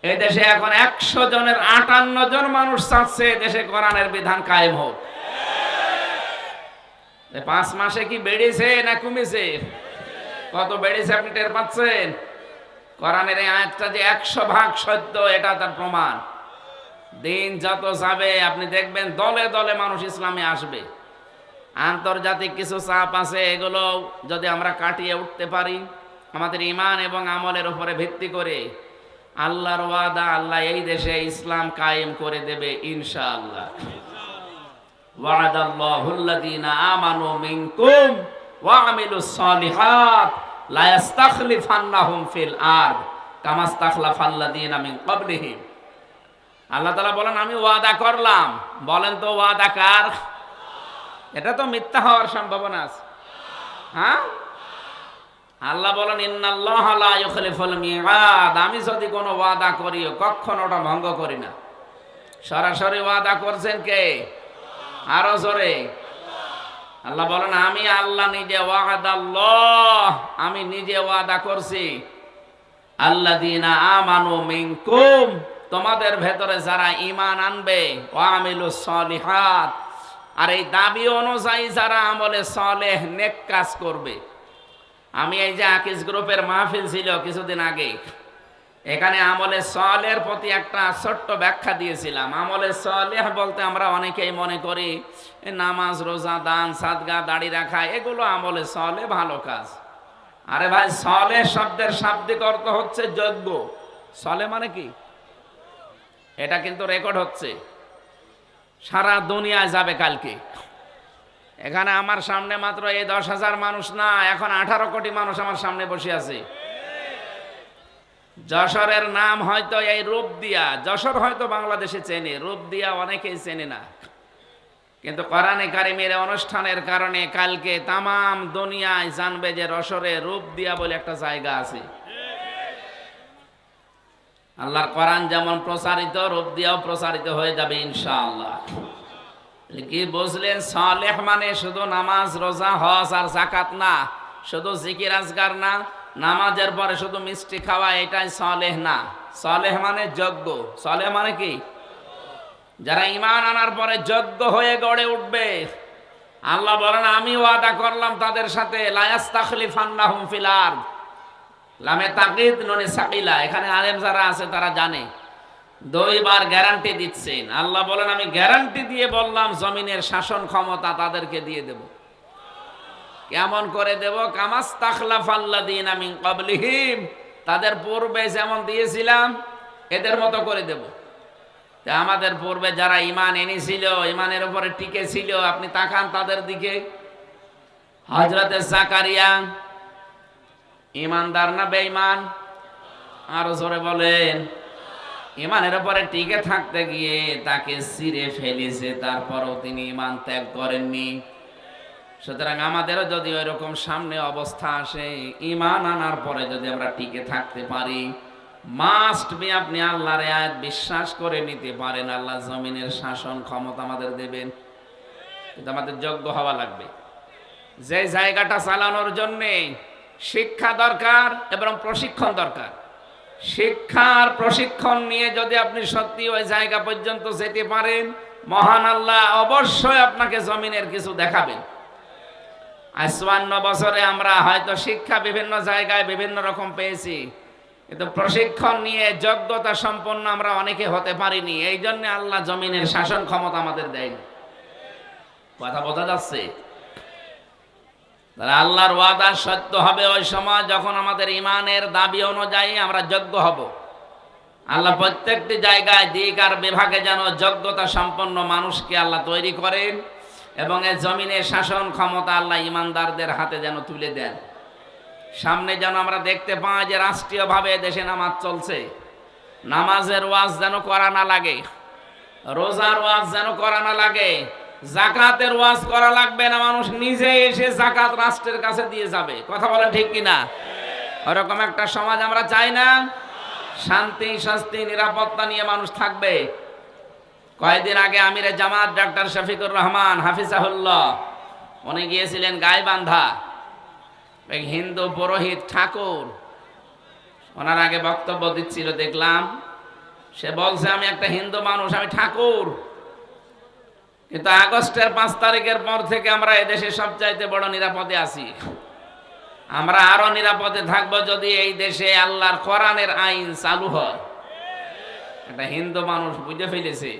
এই দেশে এখন 100 জনের 58 জন মানুষ চাচ্ছে দেশে কোরআনের বিধান কায়েম হোক। 5 মাসে কি বেড়েছে না কমেছে? কত বেড়েছে আপনি টের পাচ্ছেন? কোরআনের এই আয়াতটা যে 100% সত্য, এটা তার প্রমাণ। দিন যত যাবে আপনি দেখবেন দলে দলে মানুষ ইসলামে আসবে। আন্তর্জাতিক কিছু চাপ আছে, এগুলো যদি আমরা কাটিয়ে উঠতে পারি আমাদের ঈমান এবং আমলের উপরে ভিত্তি করে, আল্লাহর ওয়াদা, আল্লাহ এই দেশে ইসলাম কায়েম করে দেবে ইনশাআল্লাহ। ওয়াদাল্লাহুল্লাযীনা আমানু মিনকুম ওয়া আমিলুস সালিহাত লা ইস্তাখলিফান্নাহুম ফিল আরদ কামা ইস্তাখলাফাল্লাযীনা মিন ক্বাবলিহিম। আল্লাহ তাআলা বলেন, আমি ওয়াদা করলাম। বলেন তো ওয়াদা কার? এটা তো মিথ্যা হওয়ার সম্ভাবনা আছে। হ্যাঁ, আল্লাহ বলেন, ইন্নাল্লাহা লা ইউখলিফুল মিআদ, আমি যদি কোনো ওয়াদা করি কখনো ওটা ভঙ্গ করি না। সরাসরি ওয়াদা করছেন কে? আরো জোরে। আল্লাহ বলেন, আমি আল্লাহ নিজে, ওয়াদাল্লাহ, আমি নিজে ওয়াদা করছি। আল্লাযীনা আমানু মিনকুম, তোমাদের ভেতরে যারা ঈমান আনবে, ওয়া আমিলুস সালিহাত, আর এই দাবি অনুযায়ী যারা আমলে সালেহ নেক কাজ করবে। আমি এই যে আকিজ গ্রুপের মাহফিল ছিল কিছুদিন আগে, এখানে আমলে সালেহের প্রতি একটা ছোট্ট ব্যাখ্যা দিয়েছিলাম। আমলে সালেহ বলতে আমরা অনেকেই মনে করি নামাজ, রোজা, দান, সাদগা, দাড়ি রাখা, এগুলো আমলে সালেহ, ভালো কাজ। আরে ভাই, সালেহ শব্দের শাব্দিক অর্থ হচ্ছে যোগ্য। সালেহ মানে কি? এটা কিন্তু রেকর্ড হচ্ছে, সারা দুনিয়ায় যাবে কালকে। এখানে আমার সামনে মাত্র এই 10,000 মানুষ না, এখন 18 কোটি মানুষ আমার সামনে বসে আছে। যশোরের নাম হয়তো এই রূপদিয়া, যশোর হয়তো বাংলাদেশে চেনে, রূপদিয়া অনেকেই চেনে না। কিন্তু কোরআনে কারিমের অনুষ্ঠানের কারণে কালকে তামাম দুনিয়ায় জানবে যে যশোরে রূপদিয়া বলে একটা জায়গা আছে। আল্লাহর কোরআন যেমন প্রচারিত, রূপদিয়াও প্রচারিত হয়ে যাবে ইনশাআল্লাহ। কি বুঝলেন? সালেহ মানে শুধু নামাজ, রোজা, হজ আর যাকাত না, শুধু জিকির আজকার না, নামাজের পরে শুধু মিষ্টি খাওয়া, এটাই সালেহ না। সালেহ মানে যোগ্য। সালেহ মানে কি? যারা ঈমান আনার পরে যোগ্য হয়ে গড়ে উঠবে। আল্লাহ বলেন, আমি ওয়াদা করলাম তাদের সাথে, লা ইস্তাখলিফান্নাহুম ফিল আরদ। লামে তাকিদ নুনে সাকিলা, এখানে আলেম যারা আছে তারা জানে। 2 বার গ্যারান্টি দিচ্ছেন। আল্লাহ বলেন, আমি গ্যারান্টি দিয়ে বললাম জমিনের শাসন ক্ষমতা তাদেরকে দিয়ে দেব। কেমন করে দেব? কামাস্তাখলাফাল্লাযীনা মিন ক্বাবলিহিম, তাদের পূর্বে যেমন দিয়েছিলাম এদের মতো করে দেব। তা আমাদের পূর্বে যারা ঈমান এনেছিল, ঈমানের উপরে টিকে ছিল, আপনি তাকান তাদের দিকে। হযরতে জাকারিয়া ঈমানদার না বেঈমান? আরো জোরে বলেন। ঈমানের উপরে টিকে থাকতে গিয়ে তাকে ছিঁড়ে ফেলেছে, তারপরও তিনি ঈমান ত্যাগ করেননি। সুতরাং আমাদেরও যদি ওইরকম সামনে অবস্থা আসে, ঈমান আনার পরে যদি আমরা টিকে থাকতে পারি, মাস্ট বি আপনি আল্লাহর আয়াত বিশ্বাস করে নিতে পারেন, আল্লাহ জমিনের শাসন ক্ষমতা আমাদের দেবেন। কিন্তু আমাদের যোগ্য হওয়া লাগবে। যে জায়গাটা চালানোর জন্যে শিক্ষা দরকার এবং প্রশিক্ষণ দরকার। শিক্ষার প্রশিক্ষণ নিয়ে যদি আপনি সত্যি ওই জায়গা পর্যন্ত যেতে পারেন, মহান আল্লাহ অবশ্যই আপনাকে জমিনের কিছু দেখাবেন। 54 বছরে আমরা হয়তো শিক্ষা বিভিন্ন জায়গায় বিভিন্ন রকম পেয়েছি, কিন্তু প্রশিক্ষণ নিয়ে যোগ্যতা সম্পন্ন আমরা অনেকে হতে পারিনি, এই জন্য আল্লাহ জমিনের শাসন ক্ষমতা আমাদের দেয়নি। কথা বোঝা যাচ্ছে? আল্লাহর ওয়াদা সত্য হবে ওই সময় যখন আমাদের ইমানের দাবি অনুযায়ী আমরা যোগ্য হব। আল্লাহ প্রত্যেকটি জায়গায় দিক আর বিভাগে যেন যোগ্যতা সম্পন্ন মানুষকে আল্লাহ তৈরি করেন এবং এই জমিনের শাসন ক্ষমতা আল্লাহ ইমানদারদের হাতে যেন তুলে দেন। সামনে যেন আমরা দেখতে পাই যে রাষ্ট্রীয়ভাবে দেশে নামাজ চলছে, নামাজের ওয়াজ যেন করা না লাগে, রোজার ওয়াজ যেন করা না লাগে, জাকাতের ওয়াজ করা লাগবে না, মানুষ নিজে এসে জাকাত রাষ্ট্রের কাছে দিয়ে যাবে। কথা বলেন ঠিক কিনা? ওরকম একটা সমাজ আমরা চাই না। শান্তি শান্তি নিরাপত্তা নিয়ে মানুষ থাকবে। কয়েকদিন আগে আমিরে জামাত ডাক্তার শফিকুর রহমান হাফিজাহুল্লাহ উনি গিয়েছিলেন গাইবান্ধা। এক হিন্দু পুরোহিত ঠাকুর ওনার আগে বক্তব্য দিচ্ছিল, দেখলাম সে বলছে আমি একটা হিন্দু মানুষ, আমি ঠাকুর, কিন্তু আগস্টের 5 তারিখের পর থেকে আমরা এদেশে সবচাইতে বড় নিরাপদে আছি। আমরা আরো নিরাপদে থাকবো যদি এই দেশে আল্লাহর কোরআনের আইন চালু হয়। একটা হিন্দু মানুষ বুঝে ফেলেছে,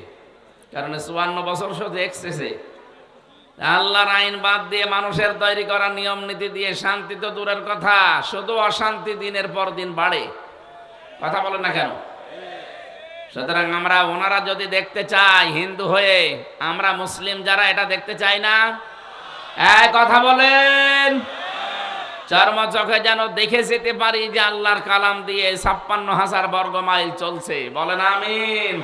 কারণ 54 বছর শুধু এক্সেসে আল্লাহর আইন বাদ দিয়ে মানুষের তৈরি করা নিয়ম নীতি দিয়ে শান্তি তো দূরের কথা, শুধু অশান্তি দিনের পর দিন বাড়ে। কথা বলেন না কেন? সুতরাং আমরা ওনারা যদি দেখতে চাই হিন্দু হয়ে, আমরা মুসলিম যারা এটা দেখতে চাই না? এই কথা বলেন। চর্ম চোখে যেন দেখে যেতে পারি যে আল্লাহর কালাম দিয়ে 56,000 বর্গ মাইল চলছে। বলেন আমিন।